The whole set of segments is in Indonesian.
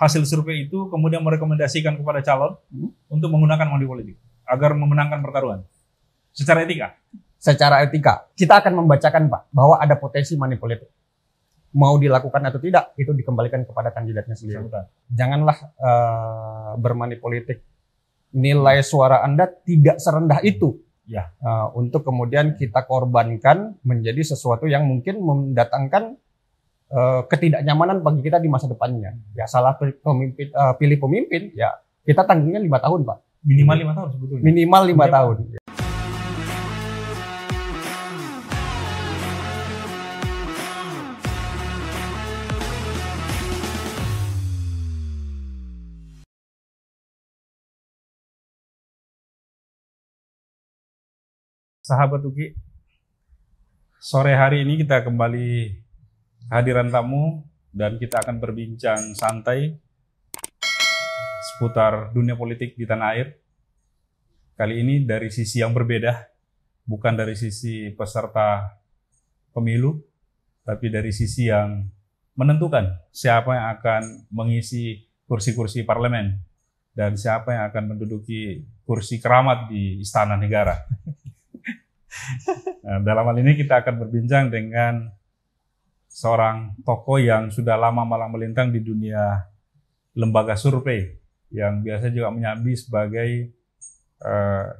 hasil survei itu kemudian merekomendasikan kepada calon untuk menggunakan money politik agar memenangkan pertarungan secara etika? Secara etika, kita akan membacakan Pak bahwa ada potensi money politik. Mau dilakukan atau tidak, itu dikembalikan kepada kandidatnya sendiri. Janganlah bermoney politik. Nilai suara Anda tidak serendah itu. Ya. Untuk kemudian kita korbankan menjadi sesuatu yang mungkin mendatangkan ketidaknyamanan bagi kita di masa depannya. Ya salah pilih pemimpin, ya kita tanggungnya 5 tahun Pak. Minimal 5 tahun sebetulnya. Minimal 5 tahun. Sahabat UKI, sore hari ini kita kembali kehadiran tamu dan kita akan berbincang santai seputar dunia politik di tanah air. Kali ini dari sisi yang berbeda, bukan dari sisi peserta pemilu, tapi dari sisi yang menentukan siapa yang akan mengisi kursi-kursi parlemen dan siapa yang akan menduduki kursi keramat di istana negara. Nah, dalam hal ini kita akan berbincang dengan seorang tokoh yang sudah lama malang melintang di dunia lembaga survei, yang biasa juga menyambi sebagai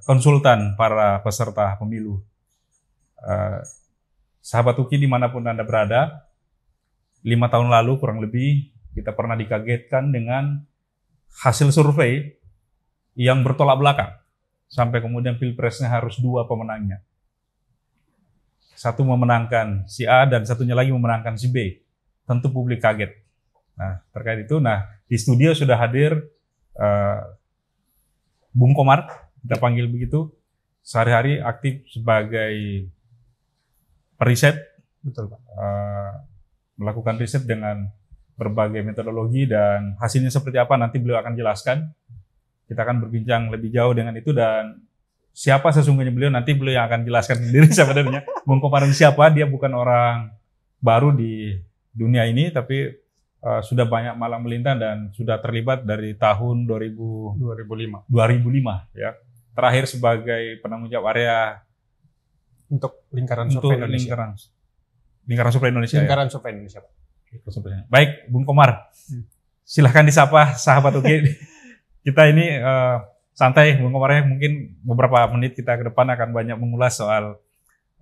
konsultan para peserta pemilu. Sahabat UKI dimanapun Anda berada, 5 tahun lalu kurang lebih kita pernah dikagetkan dengan hasil survei yang bertolak belakang, sampai kemudian pilpresnya harus 2 pemenangnya. Satu memenangkan si A dan satunya lagi memenangkan si B. Tentu publik kaget. Nah, terkait itu, di studio sudah hadir Bung Komar, kita panggil begitu, sehari-hari aktif sebagai periset. Betul Pak. Melakukan riset dengan berbagai metodologi dan hasilnya seperti apa nanti beliau akan jelaskan. Kita akan berbincang lebih jauh dengan itu dan siapa sesungguhnya beliau, nanti beliau yang akan jelaskan sendiri sebenarnya. Bung Komar siapa, dia bukan orang baru di dunia ini, tapi sudah banyak malang melintang dan sudah terlibat dari tahun 2005 ya. Terakhir sebagai penanggung jawab area untuk lingkaran survei Indonesia. Lingkaran survei Indonesia. Lingkaran survei Indonesia, Pak. Baik, Bung Komar. Silahkan disapa sahabat UKI. Kita ini santai, Bung Komar, mungkin beberapa menit kita ke depan akan banyak mengulas soal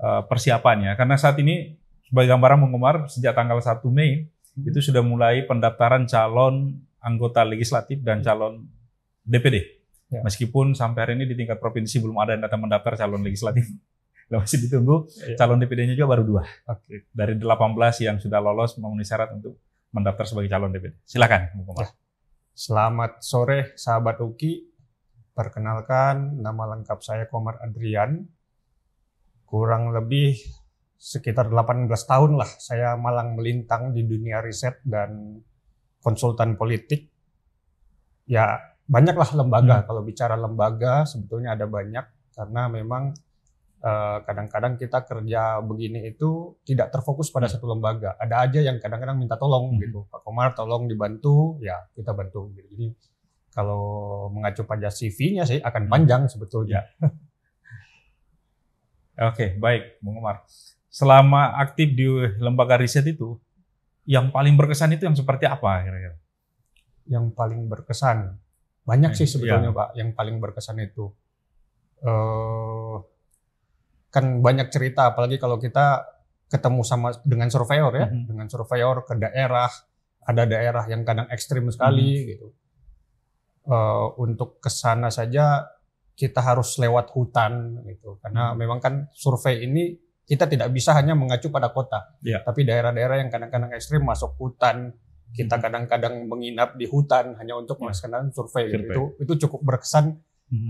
persiapannya. Karena saat ini, sebagai gambaran Bung Komar, sejak tanggal 1 Mei, itu sudah mulai pendaftaran calon anggota legislatif dan calon DPD. Ya. Meskipun sampai hari ini di tingkat provinsi belum ada yang datang mendaftar calon legislatif. Masih ditunggu, calon DPD-nya juga baru 2. Okay. Dari 18 yang sudah lolos memenuhi syarat untuk mendaftar sebagai calon DPD. Silakan, Bung Komar. Selamat sore, sahabat UKI. Perkenalkan, nama lengkap saya Komar Adrian. Kurang lebih sekitar 18 tahun lah saya malang melintang di dunia riset dan konsultan politik. Ya, banyaklah lembaga. Kalau bicara lembaga, sebetulnya ada banyak. Karena memang kadang-kadang kita kerja begini itu tidak terfokus pada satu lembaga. Ada aja yang kadang-kadang minta tolong gitu. Pak Komar tolong dibantu, ya kita bantu. Jadi kalau mengacu pada CV-nya sih akan panjang sebetulnya. Oke, baik, Bung Komar. Selama aktif di lembaga riset itu, yang paling berkesan itu yang seperti apa kira-kira? Yang paling berkesan? Banyak sih sebetulnya Pak, yang paling berkesan itu. Kan banyak cerita, apalagi kalau kita ketemu dengan surveyor ya, dengan surveyor ke daerah, ada daerah yang kadang ekstrim sekali gitu. Untuk ke sana saja kita harus lewat hutan gitu, karena memang kan survei ini kita tidak bisa hanya mengacu pada kota, tapi daerah-daerah yang kadang-kadang ekstrim masuk hutan, kita kadang-kadang menginap di hutan hanya untuk melaksanakan survei. Gitu. Itu cukup berkesan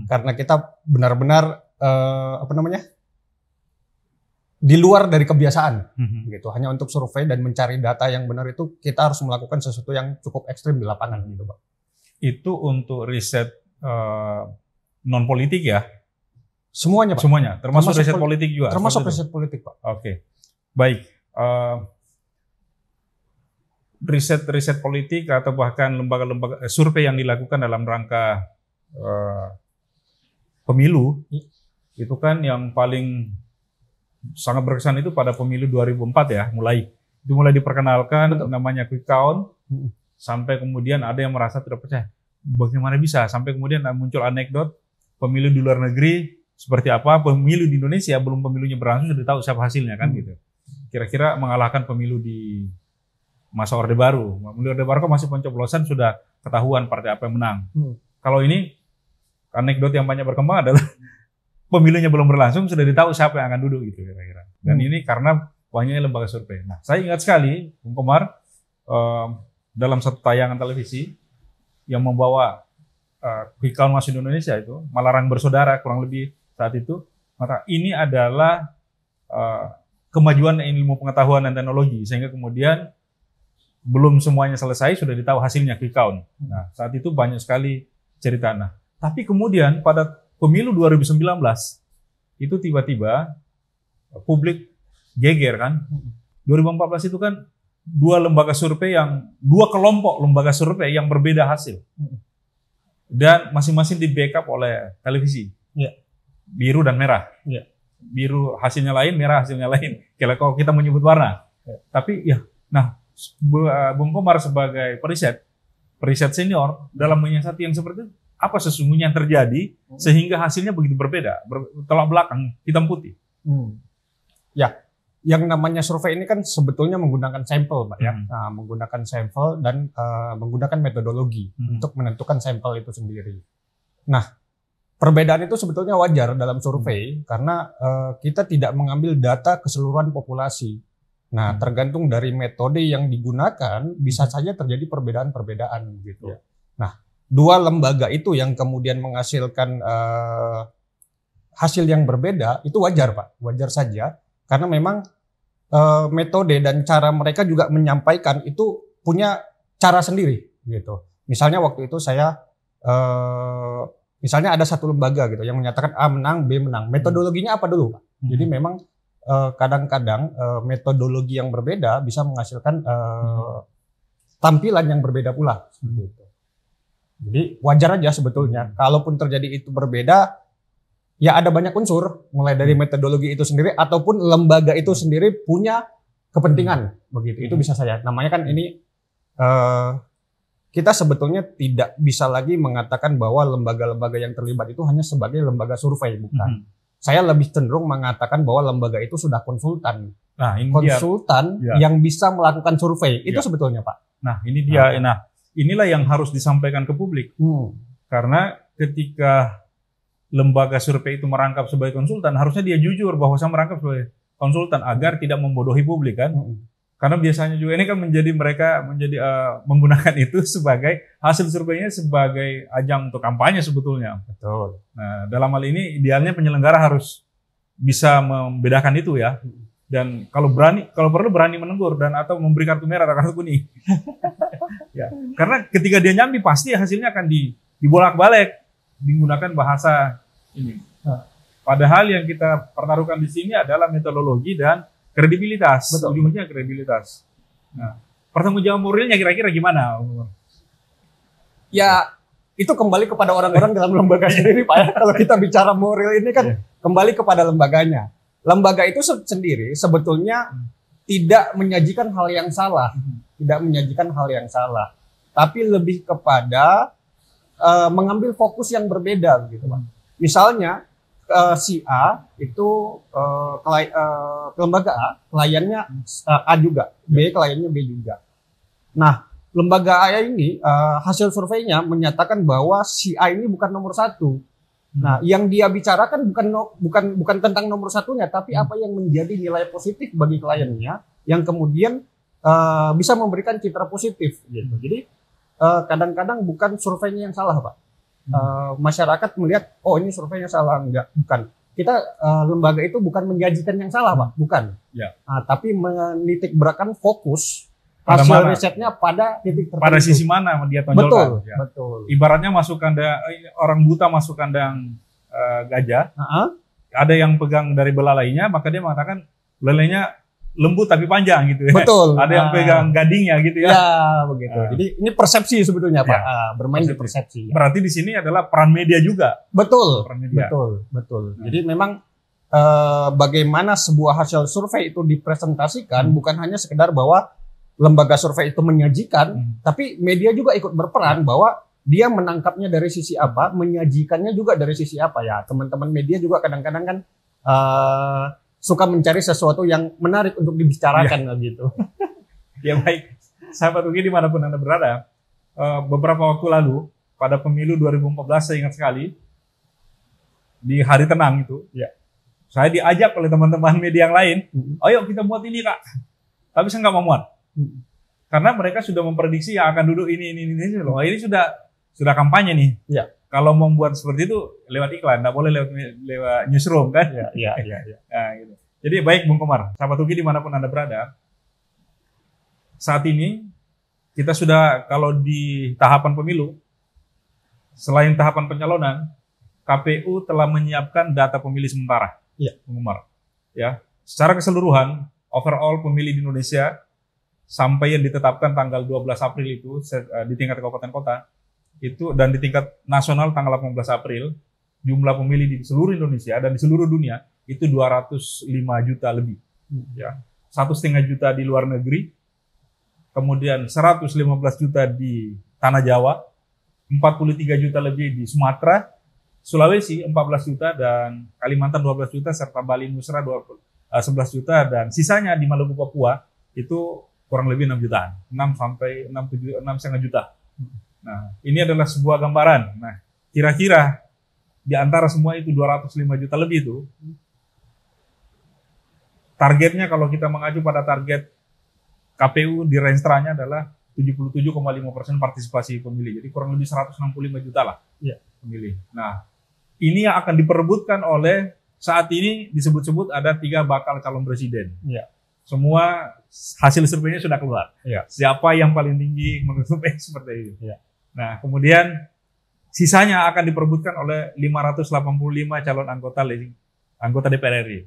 karena kita benar-benar di luar dari kebiasaan gitu, hanya untuk survei dan mencari data yang benar itu kita harus melakukan sesuatu yang cukup ekstrim di lapangan gitu Pak. Itu untuk riset non politik ya? Semuanya Pak. Semuanya, termasuk riset politik juga? Termasuk riset politik Pak. Oke, baik. riset-riset politik atau bahkan lembaga-lembaga survei yang dilakukan dalam rangka pemilu, itu kan yang paling sangat berkesan itu pada pemilu 2004 ya, mulai diperkenalkan namanya quick count, sampai kemudian ada yang merasa tidak percaya. Bagaimana bisa? Sampai kemudian muncul anekdot pemilu di luar negeri seperti apa, pemilu di Indonesia belum pemilunya berlangsung sudah tahu siapa hasilnya kan gitu. Kira-kira mengalahkan pemilu di masa Orde Baru. Pemilu Orde Baru kan masih pencoblosan sudah ketahuan partai apa yang menang. Kalau ini anekdot yang banyak berkembang adalah pemilunya belum berlangsung sudah ditahu siapa yang akan duduk gitu kira-kira. Dan ini karena banyaknya lembaga survei. Nah, saya ingat sekali Bung Komar dalam satu tayangan televisi yang membawa quick count masuk di Indonesia itu, Malarang Bersaudara kurang lebih saat itu, maka ini adalah kemajuan ilmu pengetahuan dan teknologi sehingga kemudian belum semuanya selesai sudah ditahu hasilnya quick count. Nah, saat itu banyak sekali cerita. Nah, tapi kemudian pada pemilu 2019 itu tiba-tiba publik geger kan. 2014 itu kan dua kelompok lembaga survei yang berbeda hasil. Dan masing-masing di backup oleh televisi. Biru dan merah. Biru hasilnya lain, merah hasilnya lain. Kalau kita menyebut warna. Tapi ya, nah Bung Komar sebagai periset senior dalam menyiasati yang seperti itu, apa sesungguhnya yang terjadi sehingga hasilnya begitu berbeda, tolak belakang, hitam putih. Ya, yang namanya survei ini kan sebetulnya menggunakan sampel, Pak ya. Nah, menggunakan sampel dan menggunakan metodologi untuk menentukan sampel itu sendiri. Nah, perbedaan itu sebetulnya wajar dalam survei karena kita tidak mengambil data keseluruhan populasi. Nah, tergantung dari metode yang digunakan, bisa saja terjadi perbedaan-perbedaan gitu. Nah, dua lembaga itu yang kemudian menghasilkan hasil yang berbeda, itu wajar, Pak. Wajar saja, karena memang metode dan cara mereka juga menyampaikan itu punya cara sendiri gitu. Misalnya waktu itu saya, misalnya ada satu lembaga gitu yang menyatakan A menang, B menang. Metodologinya apa dulu, Pak? Jadi memang kadang-kadang metodologi yang berbeda bisa menghasilkan tampilan yang berbeda pula. Gitu. Jadi wajar aja sebetulnya. Kalaupun terjadi itu berbeda, ya ada banyak unsur, mulai dari metodologi itu sendiri ataupun lembaga itu sendiri punya kepentingan. Begitu. Itu bisa saja. Namanya kan ini kita sebetulnya tidak bisa lagi mengatakan bahwa lembaga-lembaga yang terlibat itu hanya sebagai lembaga survei, bukan. Saya lebih cenderung mengatakan bahwa lembaga itu sudah konsultan. Nah, ini konsultan yang bisa melakukan survei. Itu sebetulnya, Pak. Nah, ini dia. Nah, inilah yang harus disampaikan ke publik. Karena ketika lembaga survei itu merangkap sebagai konsultan, harusnya dia jujur bahwa saya merangkap sebagai konsultan agar tidak membodohi publik kan. Karena biasanya juga ini kan mereka menggunakan itu sebagai hasil surveinya sebagai ajang untuk kampanye sebetulnya. Betul. Nah, dalam hal ini idealnya penyelenggara harus bisa membedakan itu ya. Dan kalau perlu berani menegur dan atau memberi kartu merah atau kartu kuning. Ya. Karena ketika dia nyambi pasti hasilnya akan dibolak-balik menggunakan bahasa ini. Padahal yang kita pertaruhkan di sini adalah metodologi dan kredibilitas. Ujungnya kredibilitas. Nah, pertanggungjawab moralnya kira-kira gimana? Ya, itu kembali kepada orang-orang dalam lembaga sendiri, Pak. Kalau kita bicara moral ini kan kembali kepada lembaganya. Lembaga itu sendiri sebetulnya tidak menyajikan hal yang salah. Tidak menyajikan hal yang salah. Tapi lebih kepada mengambil fokus yang berbeda gitu, Pak. Misalnya si A itu lembaga A, kliennya A juga, B kliennya B juga. Nah, lembaga A ini hasil surveinya menyatakan bahwa si A ini bukan nomor satu. Nah, yang dia bicarakan bukan tentang nomor satunya, tapi apa yang menjadi nilai positif bagi kliennya, yang kemudian bisa memberikan citra positif. Gitu. Jadi kadang-kadang bukan surveinya yang salah, Pak. Masyarakat melihat, oh ini surveinya salah, bukan. Kita lembaga itu bukan menjanjikan yang salah, Pak, bukan. Tapi menitik beratkan fokus hasil risetnya pada titik tertentu. Pada sisi mana dia tonjolkan. Betul. Ibaratnya masuk kandang orang buta masuk kandang gajah. Ada yang pegang dari belalainya, maka dia mengatakan belalainya lembut tapi panjang gitu ya. Betul. Ada yang pegang gadingnya gitu ya. Ya, begitu. Jadi ini persepsi sebetulnya Pak. Bermain di persepsi. Berarti di sini adalah peran media juga. Betul. Peran media. Betul. Jadi memang bagaimana sebuah hasil survei itu dipresentasikan bukan hanya sekedar bahwa lembaga survei itu menyajikan, tapi media juga ikut berperan bahwa dia menangkapnya dari sisi apa, menyajikannya juga dari sisi apa ya. Teman-teman media juga kadang-kadang kan suka mencari sesuatu yang menarik untuk dibicarakan gitu. Ya baik, sahabat UGI dimanapun Anda berada, beberapa waktu lalu pada pemilu 2014 saya ingat sekali di hari tenang itu, saya diajak oleh teman-teman media yang lain, ayo kita buat ini Kak, tapi saya nggak mau muat, karena mereka sudah memprediksi yang akan duduk ini loh, ini sudah kampanye nih. Ya. Kalau membuat seperti itu lewat iklan, nggak boleh lewat newsroom kan? Iya. Nah, gitu. Jadi baik Bung Komar, sahabat UGI dimanapun Anda berada, saat ini kita sudah kalau di tahapan pemilu, selain tahapan pencalonan, KPU telah menyiapkan data pemilih sementara, Bung Komar. Ya, secara keseluruhan, overall pemilih di Indonesia sampai yang ditetapkan tanggal 12 April itu di tingkat kabupaten kota, itu dan di tingkat nasional tanggal 18 April jumlah pemilih di seluruh Indonesia dan di seluruh dunia itu 205 juta lebih, ya 1,5 juta di luar negeri, kemudian 115 juta di tanah Jawa, 43 juta lebih di Sumatera, Sulawesi 14 juta dan Kalimantan 12 juta serta Bali Nusra 11 juta dan sisanya di Maluku Papua itu kurang lebih 6 jutaan, 6 sampai 6,5 juta. Nah, ini adalah sebuah gambaran. Nah, kira-kira di antara semua itu 205 juta lebih itu, targetnya kalau kita mengacu pada target KPU di Renstranya adalah 77,5% partisipasi pemilih. Jadi kurang lebih 165 juta lah pemilih. Nah, ini yang akan diperebutkan oleh saat ini disebut-sebut ada 3 bakal calon presiden. Semua hasil surveinya sudah keluar. Siapa yang paling tinggi menurut survei seperti itu. Nah, kemudian sisanya akan diperebutkan oleh 585 calon anggota DPR RI.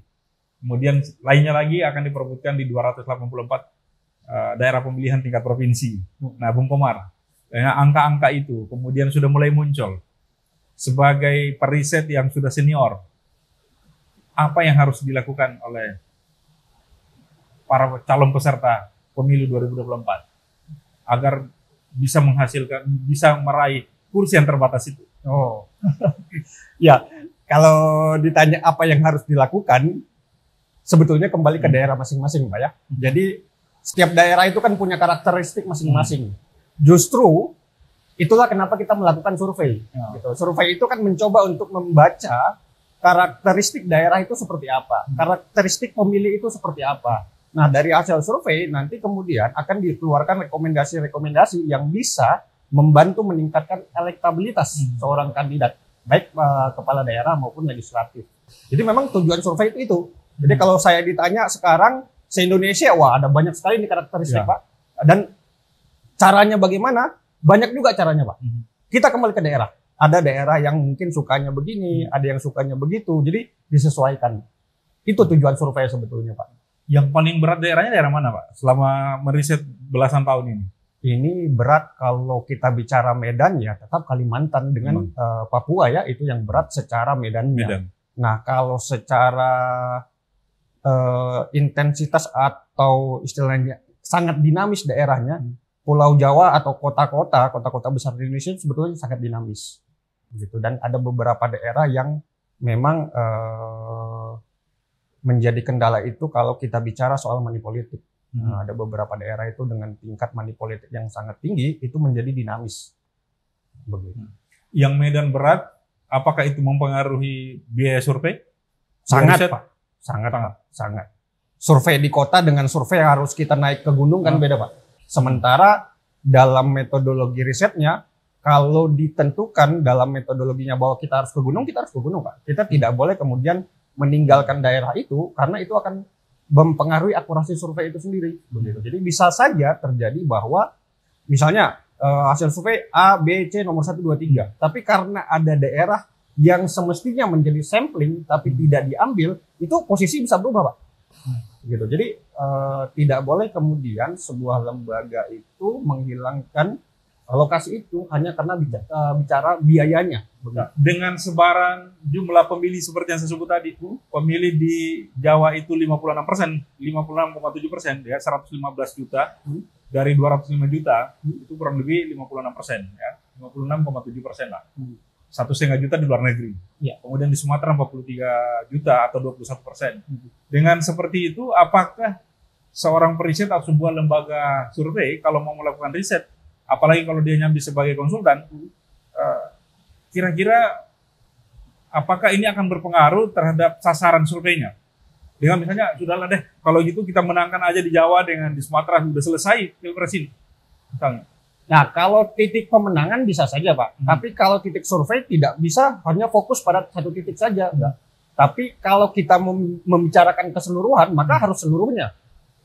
Kemudian lainnya lagi akan diperebutkan di 284 daerah pemilihan tingkat provinsi. Nah, Bung Komar, angka-angka itu kemudian sudah mulai muncul sebagai periset yang sudah senior. Apa yang harus dilakukan oleh para calon peserta pemilu 2024 agar bisa meraih kursi yang terbatas itu? Ya, kalau ditanya apa yang harus dilakukan, sebetulnya kembali ke daerah masing-masing, Pak ya. Jadi setiap daerah itu kan punya karakteristik masing-masing. Justru itulah kenapa kita melakukan survei. Gitu. Survei itu kan mencoba untuk membaca karakteristik daerah itu seperti apa, karakteristik pemilih itu seperti apa. Nah, dari hasil survei nanti kemudian akan dikeluarkan rekomendasi-rekomendasi yang bisa membantu meningkatkan elektabilitas seorang kandidat, baik kepala daerah maupun legislatif. Jadi memang tujuan survei itu. Jadi kalau saya ditanya sekarang se-Indonesia, wah ada banyak sekali nih karakteristik, Pak. Dan caranya bagaimana? Banyak juga caranya, Pak. Kita kembali ke daerah. Ada daerah yang mungkin sukanya begini, ada yang sukanya begitu. Jadi disesuaikan. Itu tujuan survei sebetulnya, Pak. Yang paling berat daerahnya daerah mana, Pak? Selama meriset belasan tahun ini. Ini berat kalau kita bicara Medan ya tetap Kalimantan dengan Papua ya, itu yang berat secara medannya. Nah, kalau secara intensitas atau istilahnya sangat dinamis daerahnya, Pulau Jawa atau kota-kota besar di Indonesia sebetulnya sangat dinamis. Gitu. Dan ada beberapa daerah yang memang menjadi kendala itu kalau kita bicara soal money politik. Nah, ada beberapa daerah itu dengan tingkat money politik yang sangat tinggi itu menjadi dinamis. Begitu. Yang Medan berat, apakah itu mempengaruhi biaya survei? Sangat, Pak. Sangat. Survei di kota dengan survei harus kita naik ke gunung kan beda, Pak. Sementara dalam metodologi risetnya, kalau ditentukan dalam metodologinya bahwa kita harus ke gunung, Pak. Kita tidak boleh kemudian meninggalkan daerah itu karena itu akan mempengaruhi akurasi survei itu sendiri. Begitu. Jadi bisa saja terjadi bahwa misalnya hasil survei A, B, C nomor 1, 2, 3. Tapi karena ada daerah yang semestinya menjadi sampling tapi tidak diambil, itu posisi bisa berubah, Pak. gitu. Jadi tidak boleh kemudian sebuah lembaga itu menghilangkan lokasi itu hanya karena bicara biayanya. Nah, dengan sebaran jumlah pemilih seperti yang saya sebut tadi, pemilih di Jawa itu 56%, 56,7%, ya 115 juta dari 205 juta, itu kurang lebih 56%, ya 56,7% lah. 1,5 juta di luar negeri. Ya. Kemudian di Sumatera 43 juta atau 21%. Dengan seperti itu, apakah seorang periset atau sebuah lembaga survei kalau mau melakukan riset, apalagi kalau dia nyambi sebagai konsultan, kira-kira apakah ini akan berpengaruh terhadap sasaran surveinya? Dengan misalnya, sudahlah deh, kalau gitu kita menangkan aja di Jawa dengan di Sumatera, sudah selesai pilpres ini, misalnya. Nah, kalau titik pemenangan bisa saja, Pak. Tapi kalau titik survei tidak bisa hanya fokus pada satu titik saja. Tapi kalau kita membicarakan keseluruhan, maka harus seluruhnya.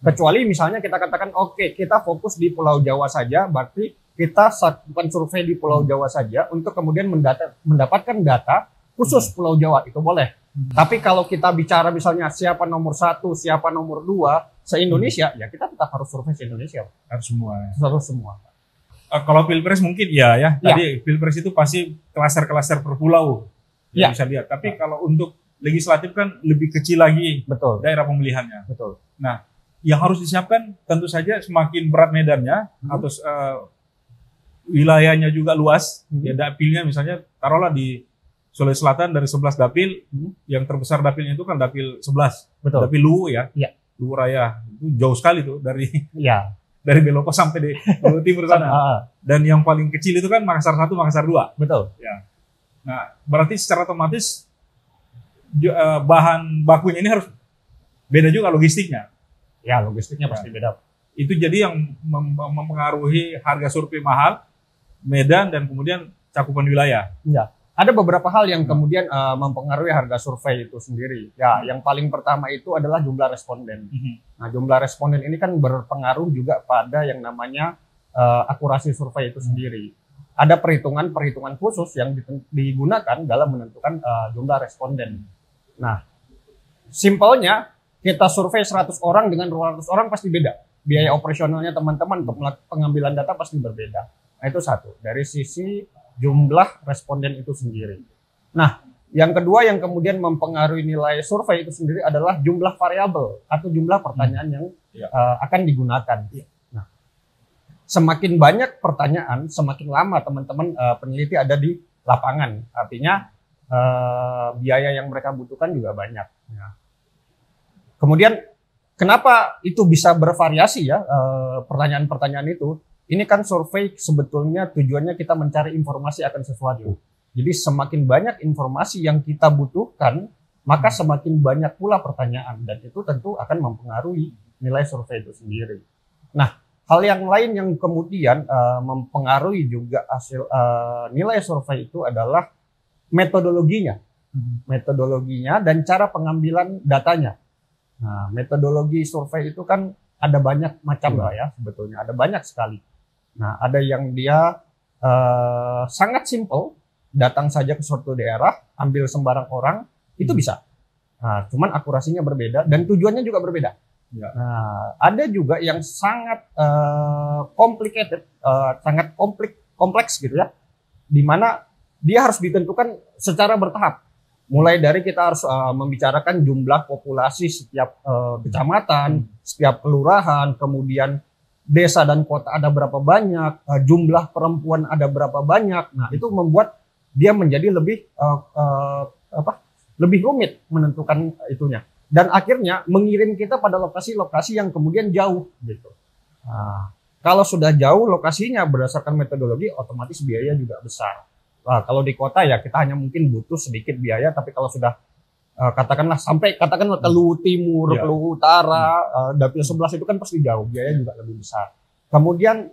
Kecuali misalnya kita katakan, oke, kita fokus di Pulau Jawa saja, berarti kita lakukan survei di Pulau Jawa saja untuk kemudian mendapatkan data khusus Pulau Jawa, itu boleh. Tapi kalau kita bicara misalnya siapa nomor 1, siapa nomor 2 se-Indonesia, ya kita tetap harus survei se-Indonesia. Harus semua. Harus semua. Kalau pilpres mungkin ya. Tadi pilpres itu pasti klaster-klaster per pulau. Ya. Bisa lihat. Tapi kalau untuk legislatif kan lebih kecil lagi. Betul. Daerah pemilihannya. Betul. Nah, yang harus disiapkan tentu saja semakin berat medannya atau wilayahnya juga luas. Ya, dapilnya misalnya taruhlah di Sulawesi Selatan dari 11 dapil, yang terbesar dapilnya itu kan dapil 11. Betul. Dapil Luwu ya. Iya. Luwu Raya. Itu jauh sekali tuh dari dari Beloko sampai di Luwu Timur sana. Dan yang paling kecil itu kan Makassar 1, Makassar 2. Betul. Ya. Nah, berarti secara otomatis bahan bakunya ini harus beda juga logistiknya. Ya, logistiknya pasti beda. Itu jadi yang mempengaruhi harga survei mahal, medan, dan kemudian cakupan wilayah. Ya. Ada beberapa hal yang kemudian mempengaruhi harga survei itu sendiri. Ya, yang paling pertama itu adalah jumlah responden. Nah, jumlah responden ini kan berpengaruh juga pada yang namanya akurasi survei itu sendiri. Ada perhitungan khusus yang digunakan dalam menentukan jumlah responden. Nah, simpelnya kita survei 100 orang dengan 200 orang pasti beda. Biaya operasionalnya teman-teman untuk pengambilan data pasti berbeda. Nah, itu satu. Dari sisi jumlah responden itu sendiri. Nah, yang kedua yang kemudian mempengaruhi nilai survei itu sendiri adalah jumlah variabel atau jumlah pertanyaan yang akan digunakan. Nah, semakin banyak pertanyaan, semakin lama teman-teman peneliti ada di lapangan. Artinya biaya yang mereka butuhkan juga banyak. Nah, kemudian kenapa itu bisa bervariasi ya pertanyaan-pertanyaan itu? Ini kan survei sebetulnya tujuannya kita mencari informasi akan sesuatu. Jadi semakin banyak informasi yang kita butuhkan, maka semakin banyak pula pertanyaan. Dan itu tentu akan mempengaruhi nilai survei itu sendiri. Nah, hal yang lain yang kemudian mempengaruhi juga hasil nilai survei itu adalah metodologinya. Metodologinya dan cara pengambilan datanya. Nah, metodologi survei itu kan ada banyak macam lah ya sebetulnya. Ada banyak sekali. Nah, ada yang dia sangat simple, datang saja ke suatu daerah, ambil sembarang orang, itu bisa. Nah, cuman akurasinya berbeda dan tujuannya juga berbeda. Ya. Nah, ada juga yang sangat complicated, sangat kompleks gitu ya, di mana dia harus ditentukan secara bertahap. Mulai dari kita harus membicarakan jumlah populasi setiap kecamatan, setiap kelurahan, kemudian desa dan kota ada berapa banyak, jumlah perempuan ada berapa banyak. Nah, itu membuat dia menjadi lebih lebih rumit menentukan itunya. Dan akhirnya mengirim kita pada lokasi-lokasi yang kemudian jauh gitu. Nah, kalau sudah jauh lokasinya berdasarkan metodologi, otomatis biaya juga besar. Nah, kalau di kota ya kita hanya mungkin butuh sedikit biaya, tapi kalau sudah katakanlah ke Luwu Timur, ke Luwu Utara, dapil 11 itu kan pasti jauh, biaya juga lebih besar. Kemudian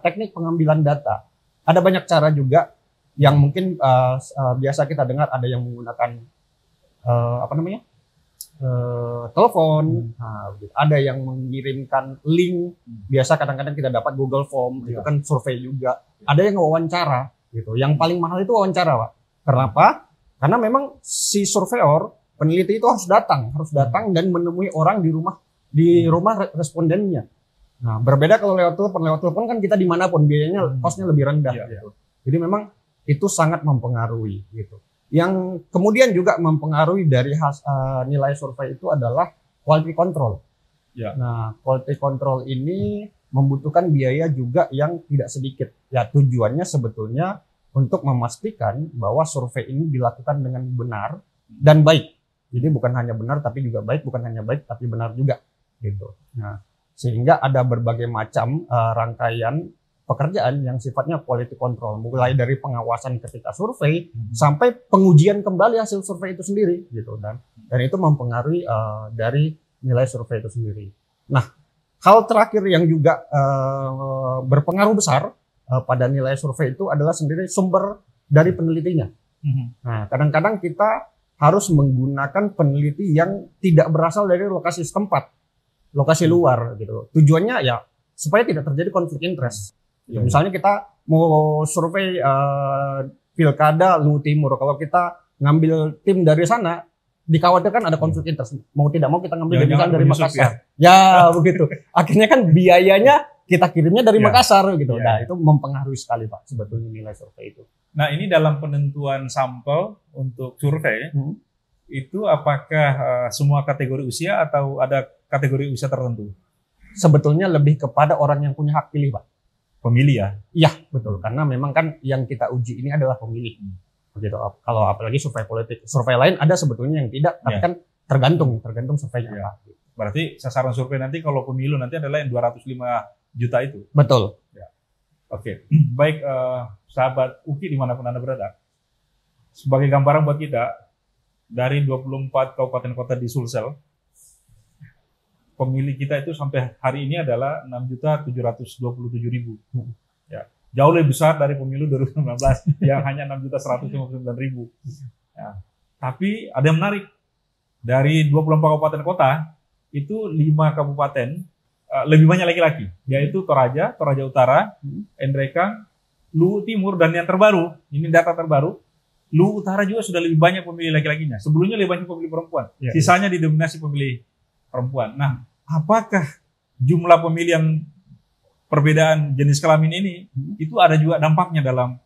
teknik pengambilan data. Ada banyak cara juga yang mungkin biasa kita dengar, ada yang menggunakan telepon, ada yang mengirimkan link, biasa kadang-kadang kita dapat Google Form, itu kan survei juga. Ada yang wawancara gitu. Yang paling mahal itu wawancara, Pak. Kenapa? Karena memang si surveyor peneliti itu harus datang dan menemui orang di rumah respondennya. Nah, berbeda kalau lewat telepon kan kita dimanapun, biayanya costnya lebih rendah gitu. Jadi memang itu sangat mempengaruhi gitu. Yang kemudian juga mempengaruhi dari nilai survei itu adalah quality control. Nah, quality control ini membutuhkan biaya juga yang tidak sedikit. Ya, tujuannya sebetulnya untuk memastikan bahwa survei ini dilakukan dengan benar dan baik. Jadi bukan hanya benar tapi juga baik, bukan hanya baik tapi benar juga gitu. Nah, sehingga ada berbagai macam rangkaian pekerjaan yang sifatnya quality control, mulai dari pengawasan ketika survei sampai pengujian kembali hasil survei itu sendiri gitu, dan itu mempengaruhi dari nilai survei itu sendiri. Nah, hal terakhir yang juga berpengaruh besar pada nilai survei itu adalah sendiri sumber dari penelitinya. Nah, kadang-kadang kita harus menggunakan peneliti yang tidak berasal dari lokasi setempat, lokasi luar gitu. Tujuannya ya supaya tidak terjadi konflik interest. Misalnya kita mau survei pilkada Luwu Timur, kalau kita ngambil tim dari sana, dikhawatirkan ada konflik interest. Mau tidak mau kita ngambil dari Makassar. Ya begitu. Akhirnya kan biayanya kita kirimnya dari Makassar gitu. Nah, itu mempengaruhi sekali Pak sebetulnya nilai survei itu. Nah, ini dalam penentuan sampel untuk survei, itu apakah semua kategori usia atau ada kategori usia tertentu? Sebetulnya lebih kepada orang yang punya hak pilih Pak. Pemilih ya? Iya, betul. Karena memang kan yang kita uji ini adalah pemilih. Begitu. Kalau apalagi survei politik. Survei lain ada sebetulnya yang tidak, tapi kan tergantung surveinya. Berarti sasaran survei nanti kalau pemilu nanti adalah yang 205 juta itu? Betul. Ya. Oke. Baik, sahabat UKI dimanapun Anda berada. Sebagai gambaran buat kita, dari 24 kabupaten kota di Sulsel, pemilih kita itu sampai hari ini adalah 6.727.000. Ya, jauh lebih besar dari pemilu 2019 yang hanya 6.159.000. Ya, tapi ada yang menarik. Dari 24 kabupaten kota, itu 5 kabupaten lebih banyak laki-laki, yaitu Toraja Utara, Endrekang, Luwu Timur, dan yang terbaru, ini data terbaru, Luwu Utara juga sudah lebih banyak pemilih laki-lakinya. Sebelumnya lebih banyak pemilih perempuan. Sisanya didominasi pemilih perempuan. Nah, apakah jumlah pemilih yang perbedaan jenis kelamin ini itu ada juga dampaknya dalam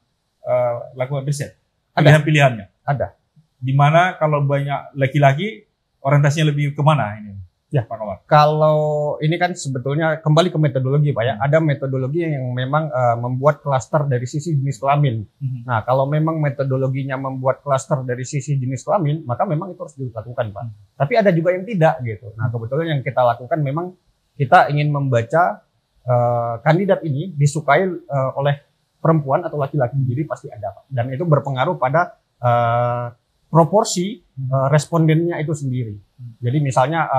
lakukan riset? Pilihan-pilihannya? Ada. Di mana kalau banyak laki-laki orientasinya lebih kemana ini? Ya, Pak Komar. Kalau ini kan sebetulnya kembali ke metodologi Pak ya. Ada metodologi yang memang membuat klaster dari sisi jenis kelamin. Nah, kalau memang metodologinya membuat klaster dari sisi jenis kelamin, maka memang itu harus dilakukan Pak. Tapi ada juga yang tidak gitu. Nah, kebetulan yang kita lakukan memang kita ingin membaca kandidat ini disukai oleh perempuan atau laki-laki, jadi pasti ada Pak. Dan itu berpengaruh pada proporsi respondennya itu sendiri. Jadi misalnya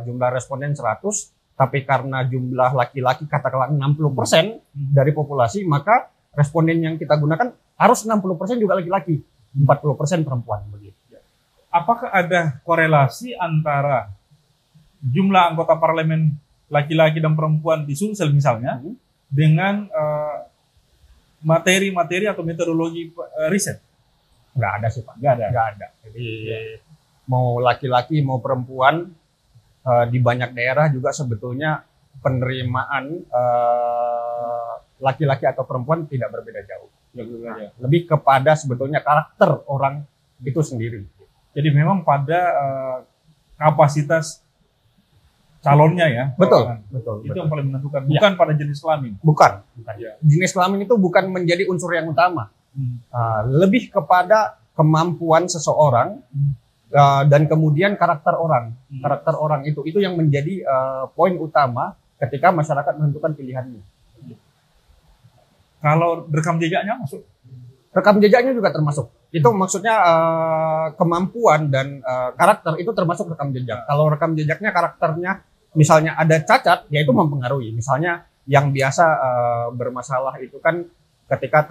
jumlah responden 100, tapi karena jumlah laki-laki katakanlah 60% dari populasi, maka responden yang kita gunakan harus 60% juga laki-laki, 40% perempuan begitu. Apakah ada korelasi antara jumlah anggota parlemen laki-laki dan perempuan di Sulsel misalnya dengan materi-materi atau metodologi riset? Nggak ada sih Pak, nggak ada. Jadi mau laki-laki mau perempuan di banyak daerah juga sebetulnya penerimaan laki-laki atau perempuan tidak berbeda jauh. Lebih kepada sebetulnya karakter orang itu sendiri. Jadi memang pada kapasitas calonnya ya. Betul. Itu yang paling menentukan, bukan pada jenis kelamin. Bukan. Jenis kelamin itu bukan menjadi unsur yang utama. Lebih kepada kemampuan seseorang dan kemudian karakter orang. Karakter orang itu yang menjadi poin utama ketika masyarakat menentukan pilihannya. Kalau rekam jejaknya masuk? Rekam jejaknya juga termasuk. Itu maksudnya kemampuan dan karakter itu termasuk rekam jejak. Kalau rekam jejaknya karakternya misalnya ada cacat, ya itu mempengaruhi. Misalnya yang biasa bermasalah itu kan ketika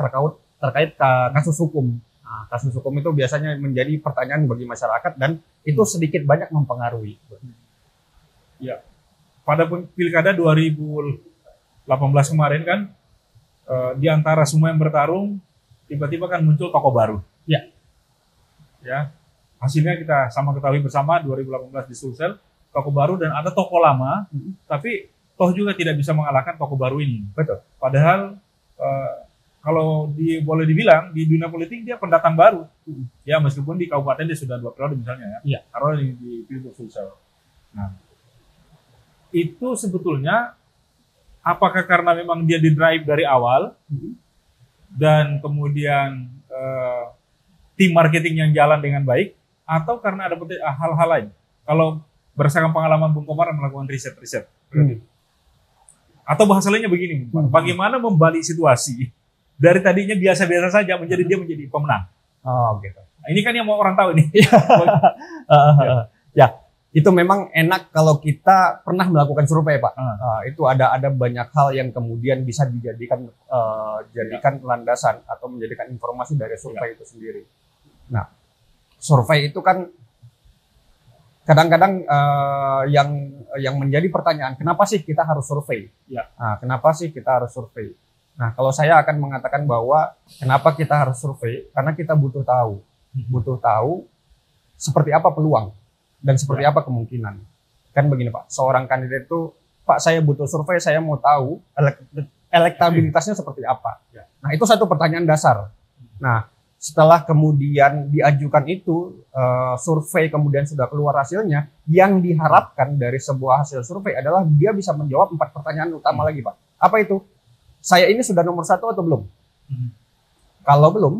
terkait kasus hukum. Nah, kasus hukum itu biasanya menjadi pertanyaan bagi masyarakat dan itu sedikit banyak mempengaruhi. Ya, pada pilkada 2018 kemarin kan, di antara semua yang bertarung, tiba-tiba kan muncul tokoh baru. Ya. hasilnya kita sama ketahui bersama 2018 di Sulsel, toko baru dan ada toko lama, tapi toh juga tidak bisa mengalahkan toko baru ini. Betul. Padahal kalau boleh dibilang di dunia politik dia pendatang baru, ya meskipun di kabupaten dia sudah 2 periode misalnya ya, Iya. karena di Pilgub Sulsel. Nah, itu sebetulnya apakah karena memang dia di drive dari awal dan kemudian tim marketing yang jalan dengan baik, atau karena ada hal-hal lain? Kalau berdasarkan pengalaman Bung Komar melakukan riset-riset, atau bahasa lainnya begini, bagaimana membalik situasi dari tadinya biasa-biasa saja menjadi dia menjadi pemenang? Oh gitu. Nah, ini kan yang mau orang tahu ini. Ya, itu memang enak kalau kita pernah melakukan survei, Pak. Itu ada banyak hal yang kemudian bisa dijadikan landasan atau menjadikan informasi dari survei itu sendiri. Nah, survei itu kan kadang-kadang yang menjadi pertanyaan, kenapa sih kita harus survei? Ya. Nah, kenapa sih kita harus survei? Nah, kalau saya akan mengatakan bahwa kenapa kita harus survei? Karena kita butuh tahu seperti apa peluang dan seperti apa kemungkinan. Kan begini, Pak, seorang kandidat itu, Pak, saya butuh survei, saya mau tahu elektabilitasnya seperti apa. Nah, itu satu pertanyaan dasar. Nah, setelah kemudian diajukan itu, survei kemudian sudah keluar hasilnya, yang diharapkan dari sebuah hasil survei adalah dia bisa menjawab 4 pertanyaan utama lagi, Pak. Apa itu? Saya ini sudah nomor 1 atau belum? Kalau belum,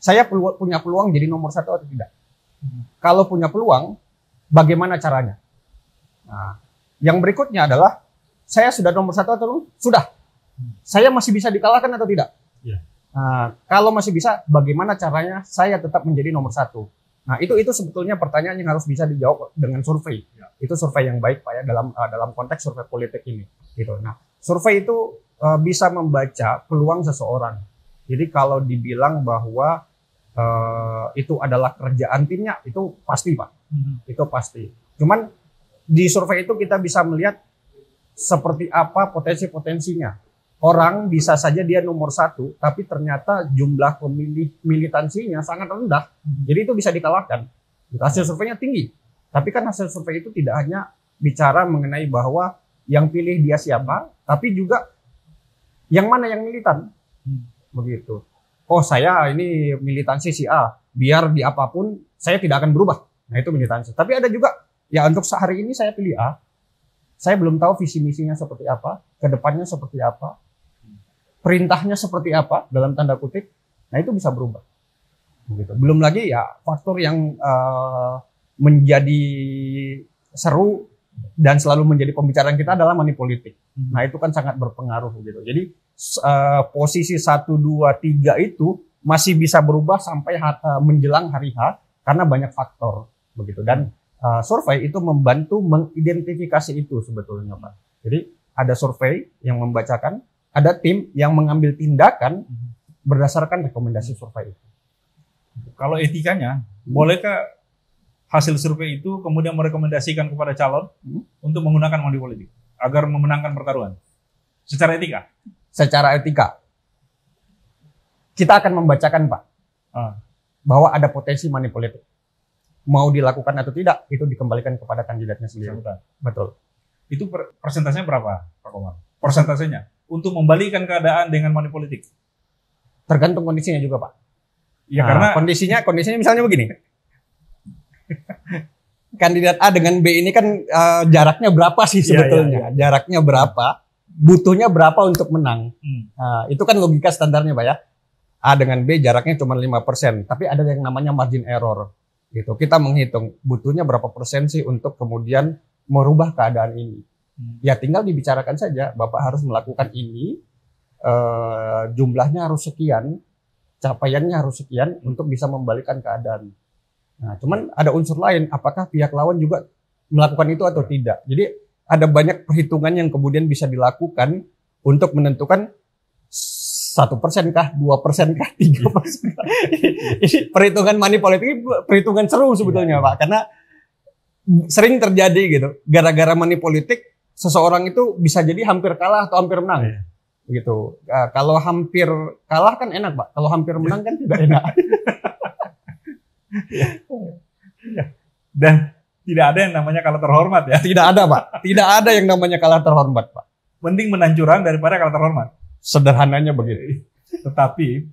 saya punya peluang jadi nomor 1 atau tidak? Kalau punya peluang, bagaimana caranya? Nah, yang berikutnya adalah, saya sudah nomor 1 atau belum? Sudah. Saya masih bisa dikalahkan atau tidak? Nah, kalau masih bisa, bagaimana caranya saya tetap menjadi nomor 1? Nah, itu sebetulnya pertanyaan yang harus bisa dijawab dengan survei. Itu survei yang baik, Pak, ya, dalam konteks survei politik ini. Gitu. Nah, survei itu bisa membaca peluang seseorang. Jadi kalau dibilang bahwa itu adalah kerjaan timnya, itu pasti, Pak. Itu pasti. Cuman di survei itu kita bisa melihat seperti apa potensi-potensinya. Orang bisa saja dia nomor 1, tapi ternyata jumlah pemilih militansinya sangat rendah. Jadi itu bisa dikalahkan. Hasil surveinya tinggi. Tapi kan hasil survei itu tidak hanya bicara mengenai bahwa yang pilih dia siapa, tapi juga yang mana yang militan. Begitu. Oh, saya ini militansi si A, biar di apapun saya tidak akan berubah. Nah, itu militansi. Tapi ada juga, ya untuk sehari ini saya pilih A, saya belum tahu visi misinya seperti apa, kedepannya seperti apa, perintahnya seperti apa dalam tanda kutip. Nah, itu bisa berubah. Begitu. Belum lagi ya faktor yang menjadi seru dan selalu menjadi pembicaraan kita adalah money politik. Nah, itu kan sangat berpengaruh gitu. Jadi posisi 1, 2, 3 itu masih bisa berubah sampai menjelang hari H karena banyak faktor begitu. Dan survei itu membantu mengidentifikasi itu sebetulnya, Pak. Jadi ada survei yang membacakan, ada tim yang mengambil tindakan berdasarkan rekomendasi survei itu. Kalau etikanya, bolehkah hasil survei itu kemudian merekomendasikan kepada calon untuk menggunakan money politik agar memenangkan pertarungan? Secara etika? Secara etika, kita akan membacakan, Pak, bahwa ada potensi money politik. Mau dilakukan atau tidak, itu dikembalikan kepada kandidatnya sendiri. Betul. Itu persentasenya berapa, Pak Komar? Persentasenya untuk membalikkan keadaan dengan money politik? Tergantung kondisinya juga, Pak. Ya, karena kondisinya misalnya begini. Kandidat A dengan B ini kan jaraknya berapa sih sebetulnya? Iya. Jaraknya berapa? Butuhnya berapa untuk menang? Nah, itu kan logika standarnya, Pak, ya. A dengan B jaraknya cuma 5%, tapi ada yang namanya margin error. Gitu. Kita menghitung butuhnya berapa persen sih untuk kemudian merubah keadaan ini. Ya tinggal dibicarakan saja, Bapak harus melakukan ini, jumlahnya harus sekian, capaiannya harus sekian untuk bisa membalikkan keadaan. Nah, cuman ada unsur lain, apakah pihak lawan juga melakukan itu atau tidak. Jadi ada banyak perhitungan yang kemudian bisa dilakukan untuk menentukan 1% kah, 2% kah, 3%. Ini perhitungan money politik, perhitungan seru sebetulnya, Pak, karena sering terjadi gitu. Gara-gara money politik, seseorang itu bisa jadi hampir kalah atau hampir menang. Gitu. Kalau hampir kalah kan enak, Pak. Kalau hampir menang kan tidak enak. Dan tidak ada yang namanya kalah terhormat ya. Tidak ada, Pak. Tidak ada yang namanya kalah terhormat, Pak. Mending menang curang daripada kalah terhormat. Sederhananya begitu. Tetapi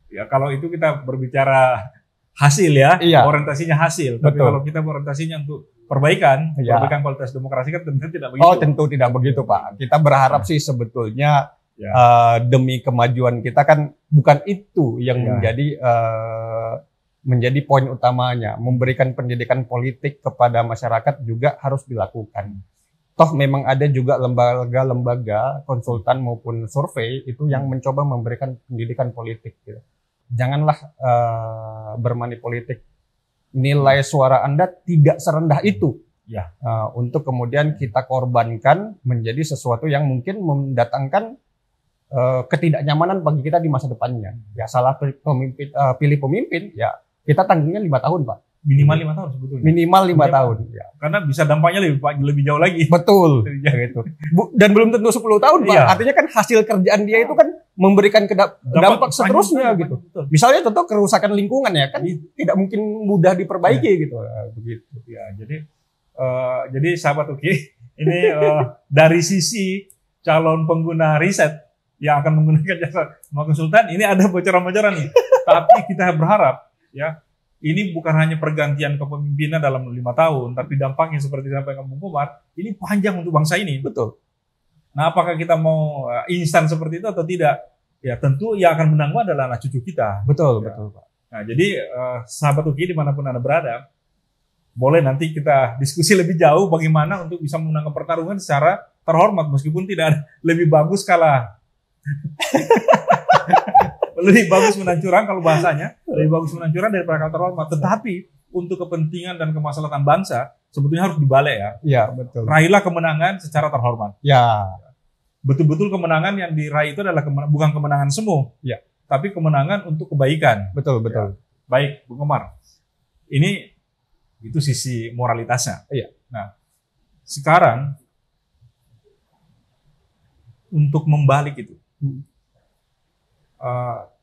ya kalau itu kita berbicara hasil ya, Iya. orientasinya hasil. Tapi Betul. kalau kita orientasinya untuk perbaikan, Iya. perbaikan kualitas demokrasi kan tentu tidak begitu. Oh, tentu tidak begitu, Pak. Kita berharap sih sebetulnya Ya. demi kemajuan kita kan bukan itu yang Ya. menjadi poin utamanya. Memberikan pendidikan politik kepada masyarakat juga harus dilakukan. Toh memang ada juga lembaga-lembaga konsultan maupun survei itu yang mencoba memberikan pendidikan politik. Gitu. Janganlah bermani politik. Nilai suara Anda tidak serendah itu. Ya. Untuk kemudian kita korbankan menjadi sesuatu yang mungkin mendatangkan ketidaknyamanan bagi kita di masa depannya. Ya salah pilih pemimpin, ya kita tanggungnya 5 tahun, Pak. Minimal 5 tahun sebetulnya. Minimal 5 tahun. Ya. Karena bisa dampaknya lebih jauh lagi. Betul. Gitu. Dan belum tentu 10 tahun, Pak. Iya. Artinya kan hasil kerjaan dia itu kan memberikan dampak seterusnya panjang, gitu. betul. Misalnya contoh kerusakan lingkungan ya kan tidak mungkin mudah diperbaiki gitu. Begitu. Ya, jadi sahabat Uki, ini dari sisi calon pengguna riset yang akan menggunakan jasa konsultan, ini ada bocoran-bocoran nih. Tapi kita berharap ya, ini bukan hanya pergantian kepemimpinan dalam 5 tahun, tapi dampaknya seperti disampaikan Bung Komar, ini panjang untuk bangsa ini. Betul. Nah, apakah kita mau instan seperti itu atau tidak? Ya, tentu yang akan menanggung adalah anak cucu kita. Betul, Ya. betul, Pak. Nah, jadi sahabat Uki dimanapun Anda berada, boleh nanti kita diskusi lebih jauh bagaimana untuk bisa memenangkan pertarungan secara terhormat, meskipun tidak ada lebih bagus kalah. Lebih bagus menang curang kalau bahasanya, lebih bagus menang curang daripada kalah terhormat. Tetapi untuk kepentingan dan kemaslahatan bangsa, sebetulnya harus dibalik ya. Iya, betul. Raihlah kemenangan secara terhormat. Ya, Betul-betul kemenangan yang diraih itu adalah bukan kemenangan semu, Ya. tapi kemenangan untuk kebaikan. betul, betul. Baik, Bung Komar. Ini itu sisi moralitasnya. Iya. Nah, sekarang untuk membalik itu,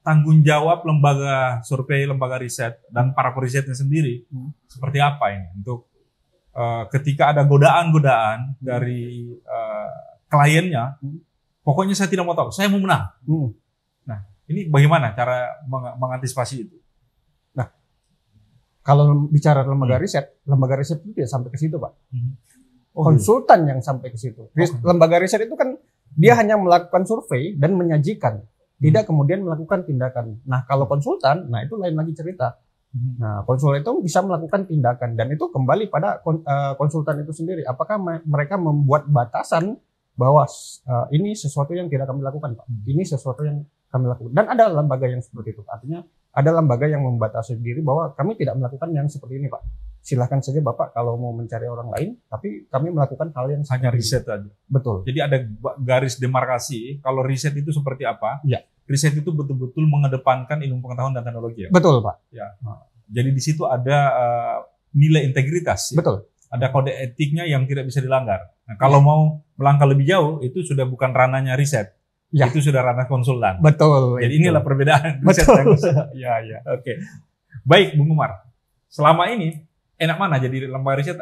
tanggung jawab lembaga survei, lembaga riset, dan para perisetnya sendiri seperti apa ini untuk ketika ada godaan-godaan dari kliennya, pokoknya saya tidak mau tahu, saya mau menang. Nah, ini bagaimana cara mengantisipasi itu? Kalau bicara lembaga riset itu tidak sampai ke situ, Pak. Konsultan yang sampai ke situ. Lembaga riset itu kan dia hanya melakukan survei dan menyajikan, tidak kemudian melakukan tindakan. Nah, kalau konsultan, nah itu lain lagi cerita. Nah, konsultan itu bisa melakukan tindakan dan itu kembali pada konsultan itu sendiri. Apakah mereka membuat batasan bahwa ini sesuatu yang tidak kami lakukan, Pak. Ini sesuatu yang kami lakukan. Dan ada lembaga yang seperti itu. Artinya ada lembaga yang membatasi diri bahwa kami tidak melakukan yang seperti ini, Pak. Silahkan saja Bapak kalau mau mencari orang lain, tapi kami melakukan hal yang Hanya riset aja. Betul. Jadi ada garis demarkasi. Kalau riset itu seperti apa? Ya. Riset itu betul-betul mengedepankan ilmu pengetahuan dan teknologi. Ya? Betul, Pak. Ya. Jadi di situ ada nilai integritas. Ya? Betul. Ada kode etiknya yang tidak bisa dilanggar. Nah, kalau mau melangkah lebih jauh, itu sudah bukan ranahnya riset. Ya. Itu sudah ranah konsultan. Betul. Jadi inilah perbedaan riset Betul. dan konsultan. Ya, ya. Oke. Baik, Bung Komar. Selama ini enak mana jadi lembaga riset?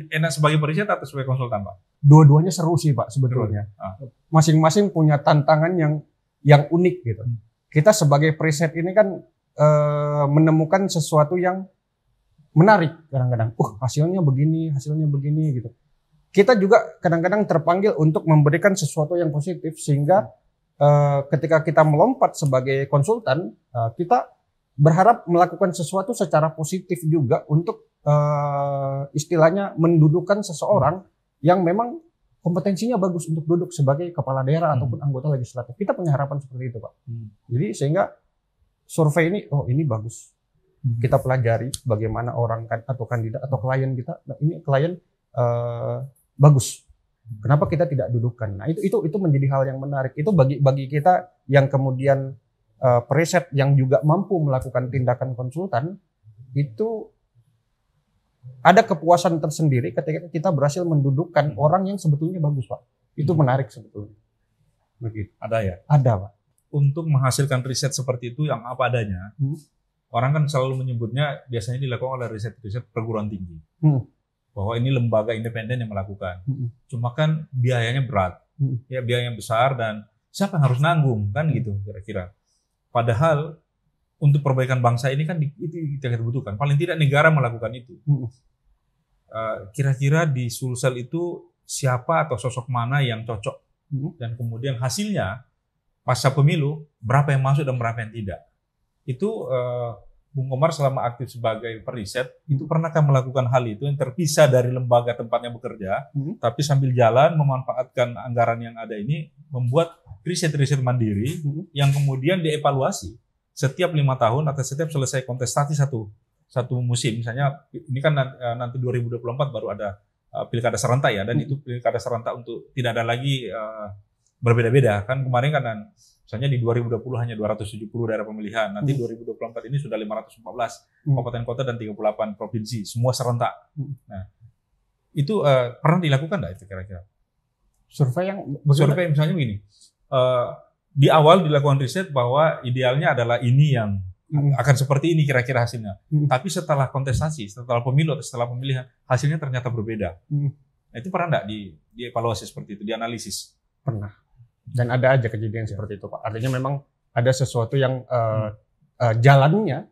Enak sebagai periset atau sebagai konsultan, Pak? Dua-duanya seru sih, Pak, sebetulnya. Ah. Masing-masing punya tantangan yang unik gitu. Kita sebagai periset ini kan menemukan sesuatu yang menarik kadang-kadang. Hasilnya begini gitu. Kita juga kadang-kadang terpanggil untuk memberikan sesuatu yang positif sehingga ketika kita melompat sebagai konsultan, kita berharap melakukan sesuatu secara positif juga untuk istilahnya mendudukan seseorang yang memang kompetensinya bagus untuk duduk sebagai kepala daerah ataupun anggota legislatif. Kita punya harapan seperti itu, Pak. Jadi sehingga survei ini, ini bagus. Kita pelajari bagaimana orang atau kandidat atau klien kita, nah ini klien bagus. Kenapa kita tidak dudukkan? Nah, itu menjadi hal yang menarik. Itu bagi kita yang kemudian periset yang juga mampu melakukan tindakan konsultan, itu ada kepuasan tersendiri ketika kita berhasil mendudukkan orang yang sebetulnya bagus, Pak. Itu menarik sebetulnya. Begitu. Ada ya? Ada, Pak. Untuk menghasilkan riset seperti itu yang apa adanya, orang kan selalu menyebutnya biasanya dilakukan oleh riset-riset perguruan tinggi. Bahwa ini lembaga independen yang melakukan. Cuma kan biayanya berat. Ya, biayanya besar dan siapa yang harus nanggung kan gitu kira-kira. Padahal untuk perbaikan bangsa ini kan itu kita butuhkan. Paling tidak negara melakukan itu. Kira-kira di Sulsel itu siapa atau sosok mana yang cocok dan kemudian hasilnya pasca pemilu berapa yang masuk dan berapa yang tidak. Itu Bung Komar selama aktif sebagai periset itu pernahkah melakukan hal itu yang terpisah dari lembaga tempatnya bekerja, tapi sambil jalan memanfaatkan anggaran yang ada ini membuat riset-riset mandiri yang kemudian dievaluasi setiap 5 tahun atau setiap selesai kontestasi satu musim. Misalnya ini kan nanti 2024 baru ada pilkada serentak ya, dan itu pilkada serentak untuk tidak ada lagi berbeda-beda kan. Kemarin kan misalnya di 2020 hanya 270 daerah pemilihan, nanti 2024 ini sudah 514 kabupaten kota dan 38 provinsi, semua serentak. Nah, itu pernah dilakukan nggak itu kira-kira? Survei misalnya begini, di awal dilakukan riset bahwa idealnya adalah ini yang akan seperti ini kira-kira hasilnya. Tapi setelah kontestasi, setelah pemilu atau setelah pemilihan, hasilnya ternyata berbeda. Nah, itu pernah nggak dievaluasi seperti itu, dianalisis? Pernah. Dan ada aja kejadian seperti itu, Pak. Artinya memang ada sesuatu yang jalannya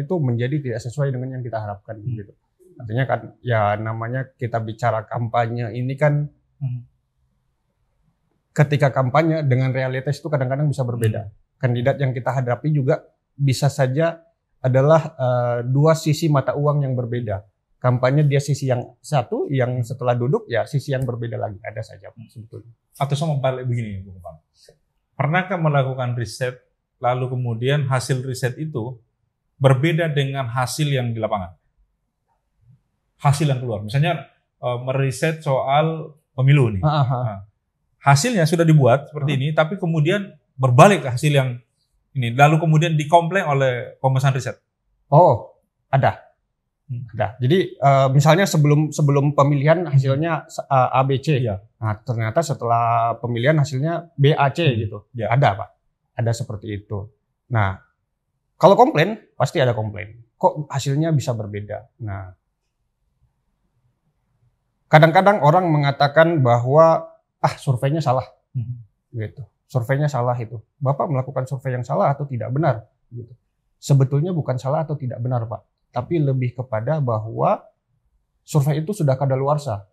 itu menjadi tidak sesuai dengan yang kita harapkan gitu. Artinya kan ya namanya kita bicara kampanye ini kan ketika kampanye dengan realitas itu kadang-kadang bisa berbeda. Kandidat yang kita hadapi juga bisa saja adalah dua sisi mata uang yang berbeda. Kampanye dia sisi yang satu, yang setelah duduk ya sisi yang berbeda lagi, ada saja sebetulnya. Atau sama balik begini, Bung Bang. Pernahkah melakukan riset lalu kemudian hasil riset itu berbeda dengan hasil yang di lapangan? Hasil yang keluar, misalnya meriset soal pemilu nih. Nah, hasilnya sudah dibuat seperti ini, tapi kemudian berbalik ke hasil yang ini, lalu kemudian dikomplain oleh pemesan riset. Oh, ada. Ada. Jadi misalnya sebelum pemilihan hasilnya ABC. Ya. Nah, ternyata setelah pemilihan hasilnya BAC gitu. Ya. Ada, Pak. Ada seperti itu. Nah, kalau komplain pasti ada komplain. Kok hasilnya bisa berbeda? Nah, kadang-kadang orang mengatakan bahwa surveinya salah. Gitu. Surveinya salah itu. Bapak melakukan survei yang salah atau tidak benar gitu. Sebetulnya bukan salah atau tidak benar, Pak. Tapi lebih kepada bahwa survei itu sudah kadaluarsa.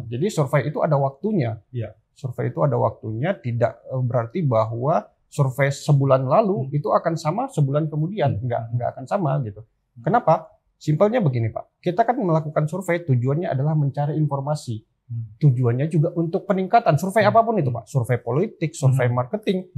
Jadi survei itu ada waktunya. Ya. Survei itu ada waktunya, tidak berarti bahwa survei sebulan lalu itu akan sama sebulan kemudian. Enggak akan sama gitu. Kenapa? Simpelnya begini, Pak. Kita kan melakukan survei tujuannya adalah mencari informasi. Tujuannya juga untuk peningkatan. Survei apapun itu, Pak. Survei politik, survei marketing.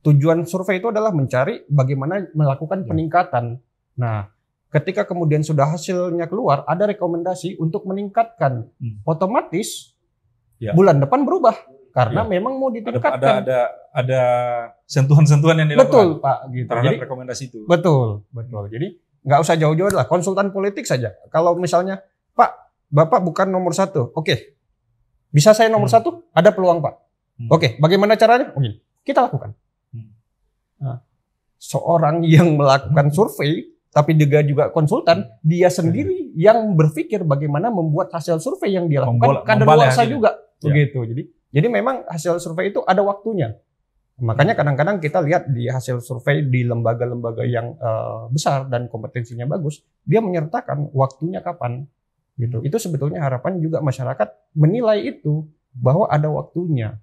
Tujuan survei itu adalah mencari bagaimana melakukan peningkatan. Nah, ketika kemudian sudah hasilnya keluar, ada rekomendasi untuk meningkatkan. Otomatis bulan depan berubah karena memang mau ditingkatkan. Ada sentuhan-sentuhan yang dilakukan. Betul, Pak. Gitu. Terhadap Jadi, rekomendasi itu. Betul. Jadi nggak usah jauh-jauh lah. Konsultan politik saja. Kalau misalnya, Pak, Bapak bukan nomor 1. Oke, bisa saya nomor 1? Ada peluang, Pak. Oke, bagaimana caranya? Oke, kita lakukan. Nah, seorang yang melakukan survei tapi juga konsultan, dia sendiri yang berpikir bagaimana membuat hasil survei yang dia lakukan kadaluarsa juga. Begitu. Jadi memang hasil survei itu ada waktunya. Makanya kadang-kadang kita lihat di hasil survei di lembaga-lembaga yang besar dan kompetensinya bagus, dia menyertakan waktunya kapan. Gitu. Itu sebetulnya harapan juga masyarakat menilai itu bahwa ada waktunya.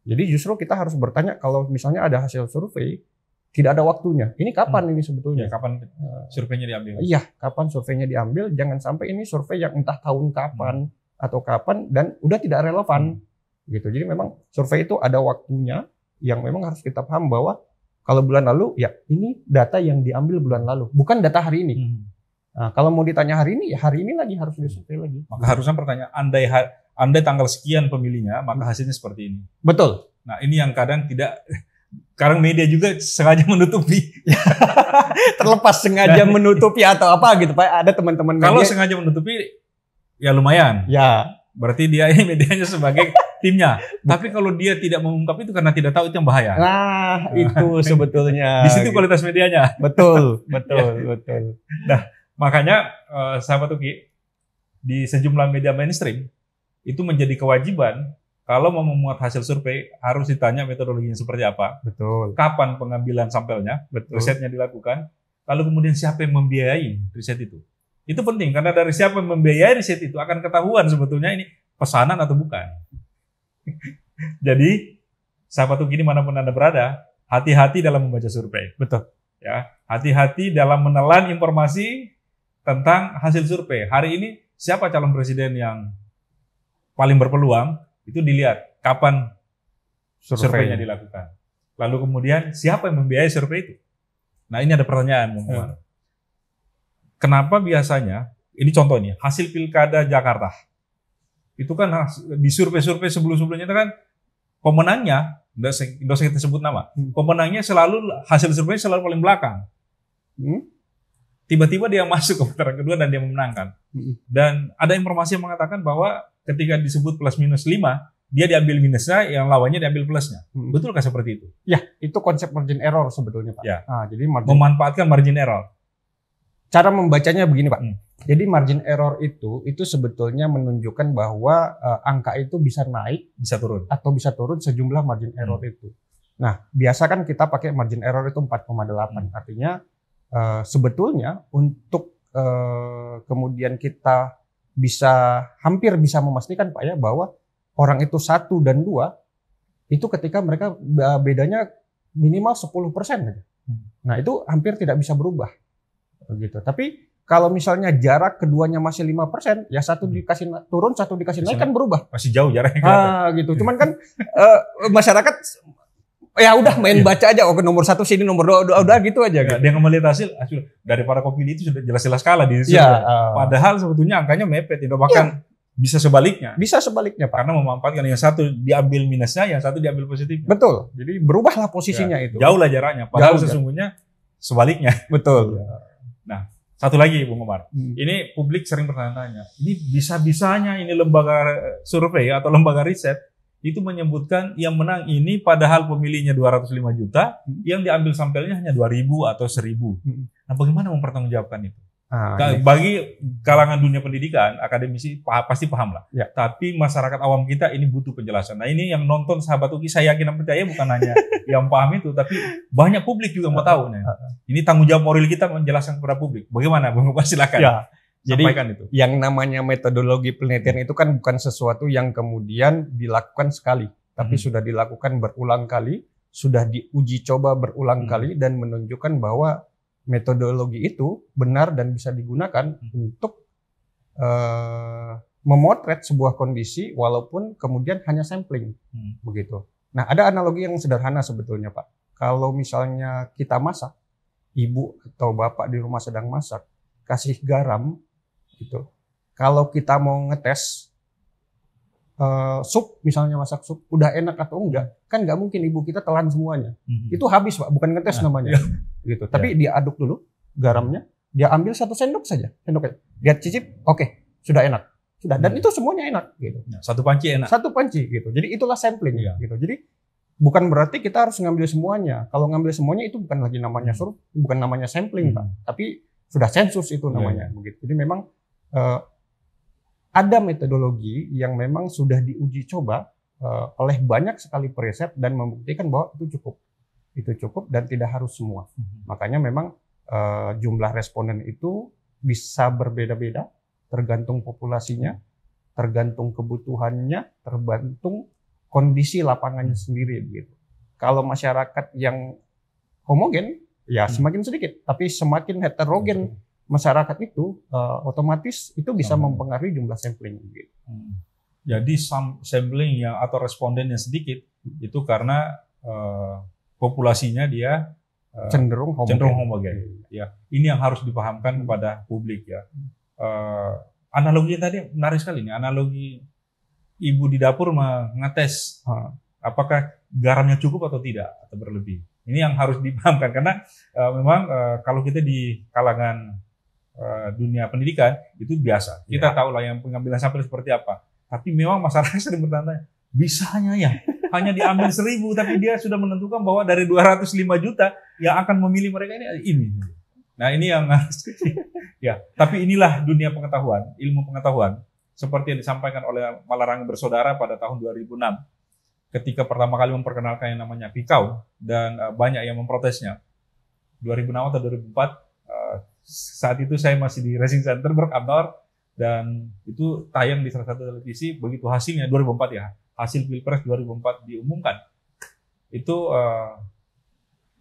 Jadi justru kita harus bertanya kalau misalnya ada hasil survei tidak ada waktunya. Ini kapan ini sebetulnya? Ya, kapan surveinya diambil? Iya, kapan surveinya diambil? Jangan sampai ini survei yang entah tahun kapan atau kapan dan udah tidak relevan. Gitu. Jadi memang survei itu ada waktunya yang memang harus kita paham bahwa kalau bulan lalu ya ini data yang diambil bulan lalu, bukan data hari ini. Nah, kalau mau ditanya hari ini ya hari ini lagi harus disurvei lagi. Maka harusnya pertanyaan andai tanggal sekian pemilihnya, maka hasilnya seperti ini. Betul. Nah, ini yang kadang tidak. Sekarang media juga sengaja menutupi. Terlepas sengaja menutupi atau apa gitu, Pak. Ada teman-teman media. Kalau sengaja menutupi, ya lumayan. Ya. Berarti dia ini medianya sebagai timnya. Tapi kalau dia tidak mengungkap itu karena tidak tahu, itu yang bahaya. Nah, itu sebetulnya. Di situ kualitas medianya. Betul, betul, betul. Nah, makanya sahabat Uki, di sejumlah media mainstream itu menjadi kewajiban kalau mau memuat hasil survei harus ditanya metodologinya seperti apa, Betul. kapan pengambilan sampelnya, Betul. risetnya dilakukan, lalu kemudian siapa yang membiayai riset itu. Itu penting karena dari siapa yang membiayai riset itu akan ketahuan sebetulnya ini pesanan atau bukan. Jadi sahabat Uki dimanapun Anda berada, hati-hati dalam membaca survei. Betul. Ya, hati-hati dalam menelan informasi tentang hasil survei. Hari ini siapa calon presiden yang paling berpeluang? Itu dilihat kapan surveinya dilakukan. Lalu kemudian siapa yang membiayai survei itu? Nah, ini ada pertanyaan, Bung Komar. Kenapa biasanya, ini contoh nih, hasil pilkada Jakarta. Itu kan di survei-survei sebelum-sebelumnya itu kan pemenangnya, tidak usah kita sebut nama, pemenangnya selalu, hasil survei selalu paling belakang. Tiba-tiba dia masuk ke putaran kedua dan dia memenangkan. Dan ada informasi yang mengatakan bahwa ketika disebut plus minus 5, dia diambil minusnya, yang lawannya diambil plusnya. Betulkah seperti itu? Ya, itu konsep margin error sebetulnya, Pak. Ya. Nah, jadi memanfaatkan margin error. Cara membacanya begini, Pak. Jadi margin error itu sebetulnya menunjukkan bahwa angka itu bisa naik, bisa turun, atau bisa turun sejumlah margin error itu. Nah, biasa kan kita pakai margin error itu 4,8. Artinya sebetulnya untuk kemudian kita hampir bisa memastikan, Pak ya, bahwa orang itu 1 dan 2 itu ketika mereka bedanya minimal 10% aja. Nah, itu hampir tidak bisa berubah. Begitu. Tapi kalau misalnya jarak keduanya masih 5%, ya satu dikasih turun, satu dikasih naik kan berubah. Masih jauh jaraknya. Gitu. Cuman kan masyarakat ya udah main baca aja, oke nomor 1 sini, nomor 2 udah gitu aja. Gitu. Dia melihat hasil dari para kopilih itu sudah jelas-jelas kalah di situ. Padahal sebetulnya angkanya mepet, itu bahkan bisa sebaliknya. Bisa sebaliknya, Pak. Karena memanfaatkan yang satu diambil minusnya, yang satu diambil positifnya. Betul. Jadi berubahlah posisinya itu. Jauh lah jaraknya. Padahal sesungguhnya sebaliknya. Betul. Nah, satu lagi Bung Komar. Ini publik sering bertanya-tanya. Ini bisa-bisanya ini lembaga survei atau lembaga riset itu menyebutkan yang menang ini padahal pemilihnya 205 juta, yang diambil sampelnya hanya 2.000 atau 1.000. Nah, bagaimana mempertanggungjawabkan itu? Bagi kalangan dunia pendidikan, akademisi pasti paham lah. Ya. Tapi masyarakat awam kita ini butuh penjelasan. Nah, ini yang nonton sahabat Uki, saya yakin dan percaya bukan hanya yang paham itu, tapi banyak publik juga mau tahu. Ini tanggung jawab moral kita menjelaskan kepada publik. Bagaimana, Bung Komar? Silakan. Ya. Jadi itu. Yang namanya metodologi penelitian itu kan bukan sesuatu yang kemudian dilakukan sekali, tapi sudah dilakukan berulang kali, sudah diuji coba berulang kali, dan menunjukkan bahwa metodologi itu benar dan bisa digunakan untuk memotret sebuah kondisi walaupun kemudian hanya sampling, begitu. Nah, ada analogi yang sederhana sebetulnya, Pak. Kalau misalnya kita masak, ibu atau bapak di rumah sedang masak, kasih garam, gitu. Kalau kita mau ngetes sup, misalnya masak sup, udah enak atau enggak, kan nggak mungkin ibu kita telan semuanya. Itu habis, Pak, bukan ngetes namanya. Gitu. Tapi dia aduk dulu garamnya, dia ambil 1 sendok saja, sendoknya. Dia cicip, oke, sudah enak. Sudah, dan itu semuanya enak gitu. Satu panci enak. Satu panci gitu. Jadi itulah sampling gitu. Jadi bukan berarti kita harus ngambil semuanya. Kalau ngambil semuanya itu bukan lagi namanya survei, bukan namanya sampling, Pak. Tapi sudah sensus itu namanya begitu. Jadi memang ada metodologi yang memang sudah diuji coba oleh banyak sekali periset dan membuktikan bahwa itu cukup. Itu cukup dan tidak harus semua. Makanya memang jumlah responden itu bisa berbeda-beda, tergantung populasinya, tergantung kebutuhannya, tergantung kondisi lapangannya sendiri begitu. Kalau masyarakat yang homogen, ya semakin sedikit, tapi semakin heterogen masyarakat itu otomatis itu bisa mempengaruhi jumlah sampling gitu. Jadi sampling yang atau responden yang sedikit itu karena populasinya dia cenderung homogen. Ya, ini yang harus dipahamkan kepada publik ya. Analogi tadi menarik sekali nih. Analogi ibu di dapur mengetes apakah garamnya cukup atau tidak atau berlebih. Ini yang harus dipahamkan karena memang kalau kita di kalangan dunia pendidikan itu biasa. Kita tahu lah yang pengambilan sampel seperti apa. Tapi memang masyarakat sering bertanya, Bisanya ya, hanya diambil 1.000, tapi dia sudah menentukan bahwa dari 205 juta yang akan memilih mereka ini. Nah ini yang harus, ya. Tapi inilah dunia pengetahuan, ilmu pengetahuan, seperti yang disampaikan oleh Malarangeng bersaudara pada tahun 2006, ketika pertama kali memperkenalkan yang namanya Pikau, dan banyak yang memprotesnya. 2006 atau 2004, saat itu saya masih di Racing Center berkantor, dan itu tayang di salah satu televisi. Begitu hasilnya 2004 ya, hasil Pilpres 2004 diumumkan, itu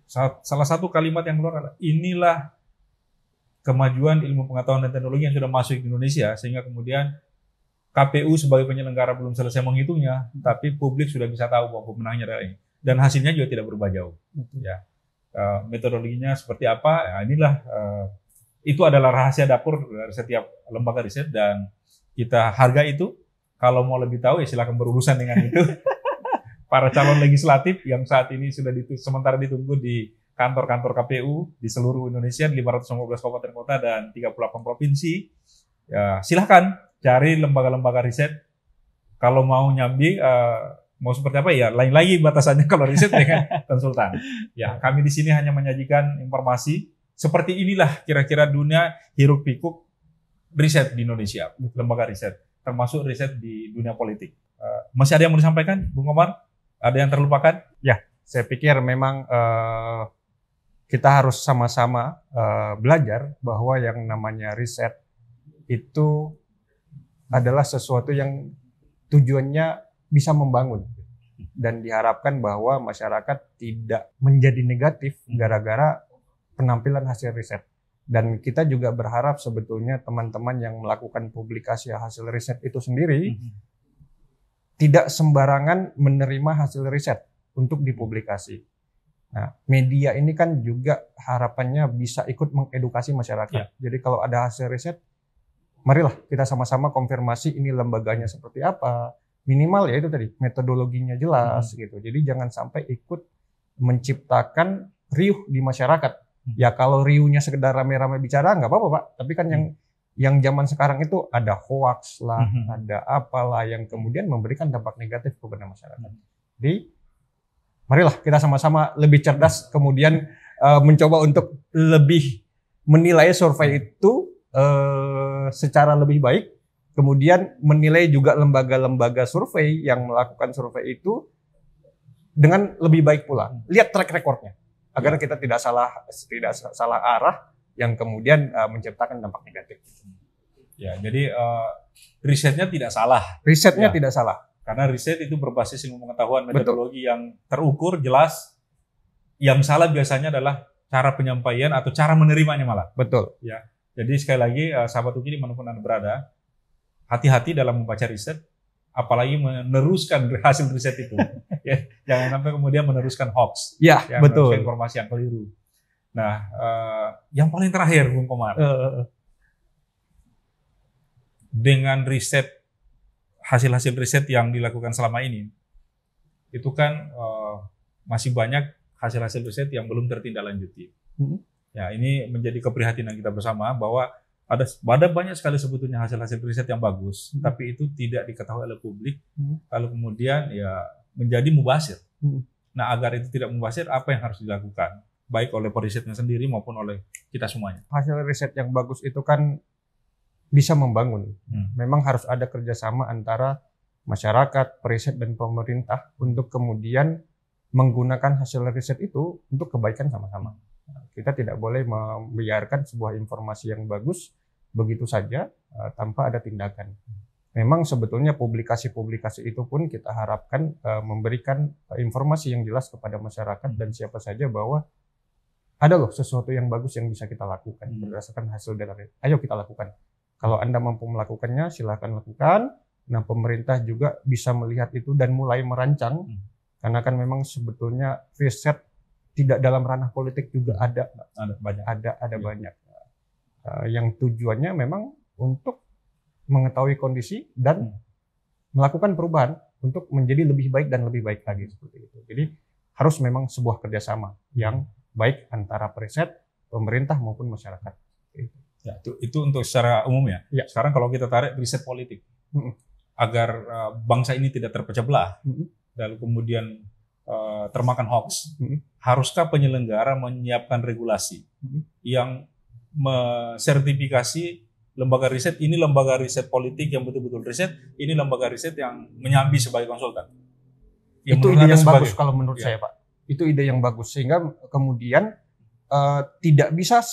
salah satu kalimat yang keluar adalah, inilah kemajuan ilmu pengetahuan dan teknologi yang sudah masuk di Indonesia, sehingga kemudian KPU sebagai penyelenggara belum selesai menghitungnya, tapi publik sudah bisa tahu bahwa pemenangnya adalah ini, dan hasilnya juga tidak berubah jauh. Ya, metodologinya seperti apa? Ya, inilah itu adalah rahasia dapur dari setiap lembaga riset, dan kita hargai itu. Kalau mau lebih tahu ya silakan berurusan dengan itu. Para calon legislatif yang saat ini sudah sementara ditunggu di kantor-kantor KPU di seluruh Indonesia, 515 kabupaten kota dan 38 provinsi. Ya, silahkan cari lembaga-lembaga riset. Kalau mau nyambi, mau seperti apa ya, lain lagi batasannya kalau riset dengan konsultan. Ya, kami di sini hanya menyajikan informasi. Seperti inilah kira-kira dunia hiruk pikuk riset di Indonesia, lembaga riset, termasuk riset di dunia politik. Masih ada yang mau disampaikan, Bung Komar? Ada yang terlupakan? Ya, saya pikir memang kita harus sama-sama belajar bahwa yang namanya riset itu adalah sesuatu yang tujuannya bisa membangun, dan diharapkan bahwa masyarakat tidak menjadi negatif gara-gara penampilan hasil riset. Dan kita juga berharap sebetulnya teman-teman yang melakukan publikasi hasil riset itu sendiri tidak sembarangan menerima hasil riset untuk dipublikasi. Nah, media ini kan juga harapannya bisa ikut mengedukasi masyarakat. Jadi kalau ada hasil riset, marilah kita sama-sama konfirmasi ini lembaganya seperti apa. Minimal ya itu tadi, metodologinya jelas gitu. Jadi jangan sampai ikut menciptakan riuh di masyarakat. Ya kalau riuhnya sekedar rame-rame bicara nggak apa-apa Pak, tapi kan yang zaman sekarang itu ada hoax lah, ada apalah yang kemudian memberikan dampak negatif kepada masyarakat. Jadi marilah kita sama-sama lebih cerdas, kemudian mencoba untuk lebih menilai survei itu secara lebih baik, kemudian menilai juga lembaga-lembaga survei yang melakukan survei itu dengan lebih baik pula. Lihat track recordnya, agar kita tidak salah arah yang kemudian menciptakan dampak negatif. Ya, jadi risetnya tidak salah. Risetnya tidak salah. Karena riset itu berbasis ilmu pengetahuan, metodologi yang terukur, jelas. Yang salah biasanya adalah cara penyampaian atau cara menerimanya malah. Betul. Ya. Jadi sekali lagi, sahabat UKI dimanapun Anda berada, hati-hati dalam membaca riset, apalagi meneruskan hasil riset itu. Ya, jangan sampai kemudian meneruskan hoax. Ya, betul. Informasi yang keliru. Nah, yang paling terakhir, Bung Komar, dengan riset, hasil-hasil riset yang dilakukan selama ini, itu kan masih banyak hasil-hasil riset yang belum tertindaklanjuti. Ya, ini menjadi keprihatinan kita bersama bahwa ada banyak sekali sebetulnya hasil-hasil riset yang bagus, tapi itu tidak diketahui oleh publik, lalu kemudian ya menjadi mubazir. Nah, agar itu tidak mubazir, apa yang harus dilakukan? Baik oleh perisetnya sendiri maupun oleh kita semuanya. Hasil riset yang bagus itu kan bisa membangun. Memang harus ada kerjasama antara masyarakat, periset, dan pemerintah untuk kemudian menggunakan hasil riset itu untuk kebaikan sama-sama. Kita tidak boleh membiarkan sebuah informasi yang bagus begitu saja tanpa ada tindakan. Memang sebetulnya publikasi-publikasi itu pun kita harapkan memberikan informasi yang jelas kepada masyarakat dan siapa saja bahwa ada loh sesuatu yang bagus yang bisa kita lakukan berdasarkan hasil dari. Ayo kita lakukan. Kalau Anda mampu melakukannya, silakan lakukan. Nah, pemerintah juga bisa melihat itu dan mulai merancang. Karena kan memang sebetulnya riset tidak dalam ranah politik juga ada banyak. Yang tujuannya memang untuk mengetahui kondisi dan melakukan perubahan untuk menjadi lebih baik dan lebih baik lagi seperti itu. Jadi harus memang sebuah kerjasama yang baik antara periset, pemerintah maupun masyarakat. Ya, itu untuk secara umum ya. Sekarang kalau kita tarik riset politik, agar bangsa ini tidak terpecah belah, lalu kemudian termakan hoax, haruskah penyelenggara menyiapkan regulasi yang mensertifikasi lembaga riset ini lembaga riset politik yang betul-betul riset, ini lembaga riset yang menyambi sebagai konsultan? Itu ide yang bagus kalau menurut saya, Pak. Itu ide yang bagus, sehingga kemudian tidak bisa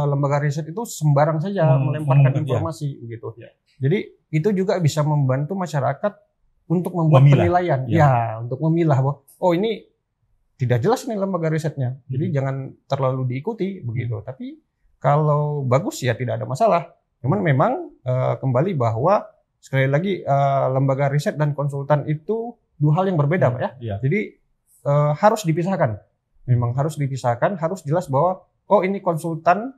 lembaga riset itu sembarang saja melemparkan informasi begitu. Jadi itu juga bisa membantu masyarakat untuk membuat penilaian, untuk memilah bahwa oh ini tidak jelas nih lembaga risetnya, jadi jangan terlalu diikuti begitu. Tapi kalau bagus ya tidak ada masalah. Cuman memang kembali bahwa sekali lagi lembaga riset dan konsultan itu dua hal yang berbeda, Pak ya. Jadi harus dipisahkan. Memang harus dipisahkan, harus jelas bahwa oh ini konsultan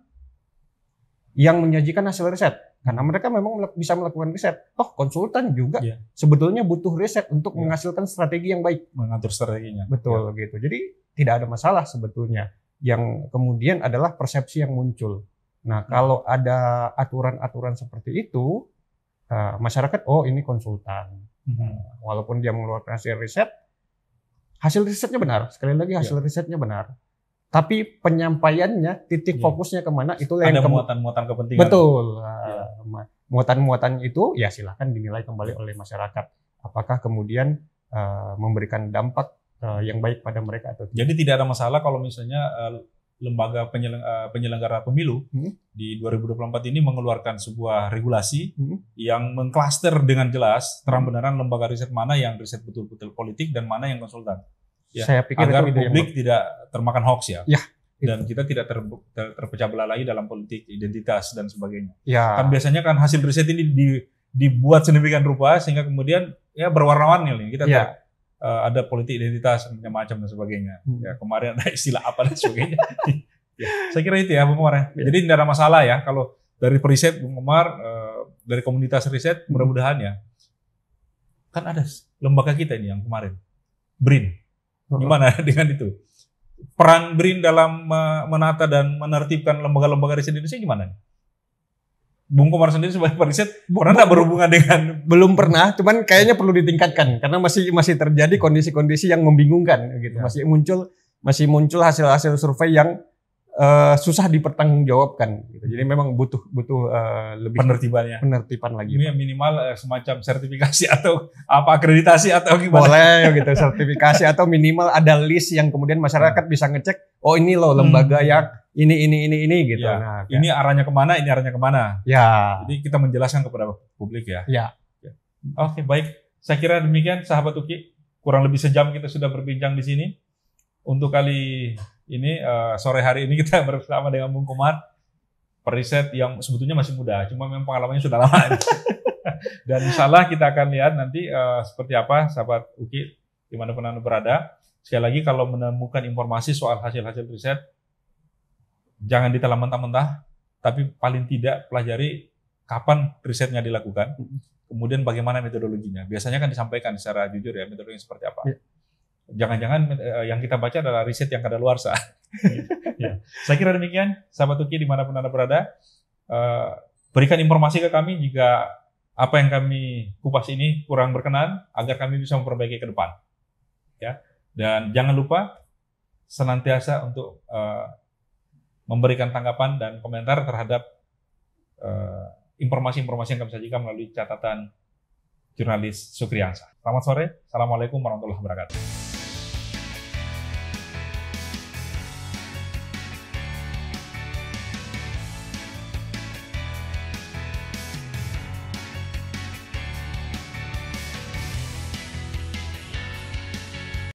yang menyajikan hasil riset. Karena mereka memang bisa melakukan riset. Oh, konsultan juga sebetulnya butuh riset untuk menghasilkan strategi yang baik. Mengatur strateginya. Betul gitu. Jadi tidak ada masalah sebetulnya. Yang kemudian adalah persepsi yang muncul. Nah, kalau ada aturan-aturan seperti itu, masyarakat, oh ini konsultan. Walaupun dia mengeluarkan hasil risetnya benar. Sekali lagi hasil risetnya benar. Tapi penyampaiannya, titik fokusnya kemana, itu yang ada muatan-muatan kepentingan. Betul. Muatan-muatan itu ya silakan dinilai kembali oleh masyarakat. Apakah kemudian memberikan dampak yang baik pada mereka atau tidak. Jadi tidak ada masalah kalau misalnya lembaga penyelenggara pemilu di 2024 ini mengeluarkan sebuah regulasi yang mengklaster dengan jelas terang-benerang lembaga riset mana yang riset betul-betul politik dan mana yang konsultan. Saya pikir agar itu publik tidak termakan hoax ya. Dan itu. kita tidak terpecah belah lagi dalam politik identitas dan sebagainya. Kan biasanya kan hasil riset ini dibuat sedemikian rupa sehingga kemudian ya berwarna-warni nih. Kita ada politik identitas macam-macam dan sebagainya. Ya kemarin ada istilah apa dan sebagainya. Saya kira itu ya Bung Komar. Jadi tidak ada masalah ya kalau dari periset Bung Komar, dari komunitas riset mudah-mudahan ya. Kan ada lembaga kita ini yang kemarin, BRIN. Gimana dengan itu? Peran BRIN dalam menata dan menertibkan lembaga-lembaga riset di Indonesia gimana? Bung Komar sendiri sebagai periset pernah nggak berhubungan dengan? Belum pernah, cuman kayaknya perlu ditingkatkan karena masih terjadi kondisi-kondisi yang membingungkan gitu. Masih muncul hasil-hasil survei yang susah dipertanggungjawabkan gitu. Jadi memang butuh lebih penertiban lagi. Ini minimal semacam sertifikasi atau apa akreditasi atau gimana? Boleh gitu, sertifikasi atau minimal ada list yang kemudian masyarakat bisa ngecek, oh ini loh lembaga yang ini gitu. Nah, ini arahnya kemana, ini arahnya kemana. Jadi kita menjelaskan kepada publik ya. Oke, baik. Saya kira demikian sahabat UKI. Kurang lebih sejam kita sudah berbincang di sini. Untuk kali ini sore hari ini kita bersama dengan Bung Komar, periset yang sebetulnya masih muda, cuma memang pengalamannya sudah lama. Dan insya Allah kita akan lihat nanti seperti apa sahabat UKI dimanapun Anda berada. Sekali lagi kalau menemukan informasi soal hasil-hasil riset, jangan ditelan mentah-mentah, tapi paling tidak pelajari kapan risetnya dilakukan, kemudian bagaimana metodologinya. Biasanya kan disampaikan secara jujur ya, metodologinya seperti apa. Jangan-jangan yang kita baca adalah riset yang kadaluarsa. Saya kira demikian, sahabat UKI dimanapun Anda berada. Berikan informasi ke kami jika apa yang kami kupas ini kurang berkenan, agar kami bisa memperbaiki ke depan. Dan jangan lupa senantiasa untuk memberikan tanggapan dan komentar terhadap informasi-informasi yang kami sajikan melalui catatan jurnalis Sukriyansa. Selamat sore, Assalamualaikum warahmatullahi wabarakatuh.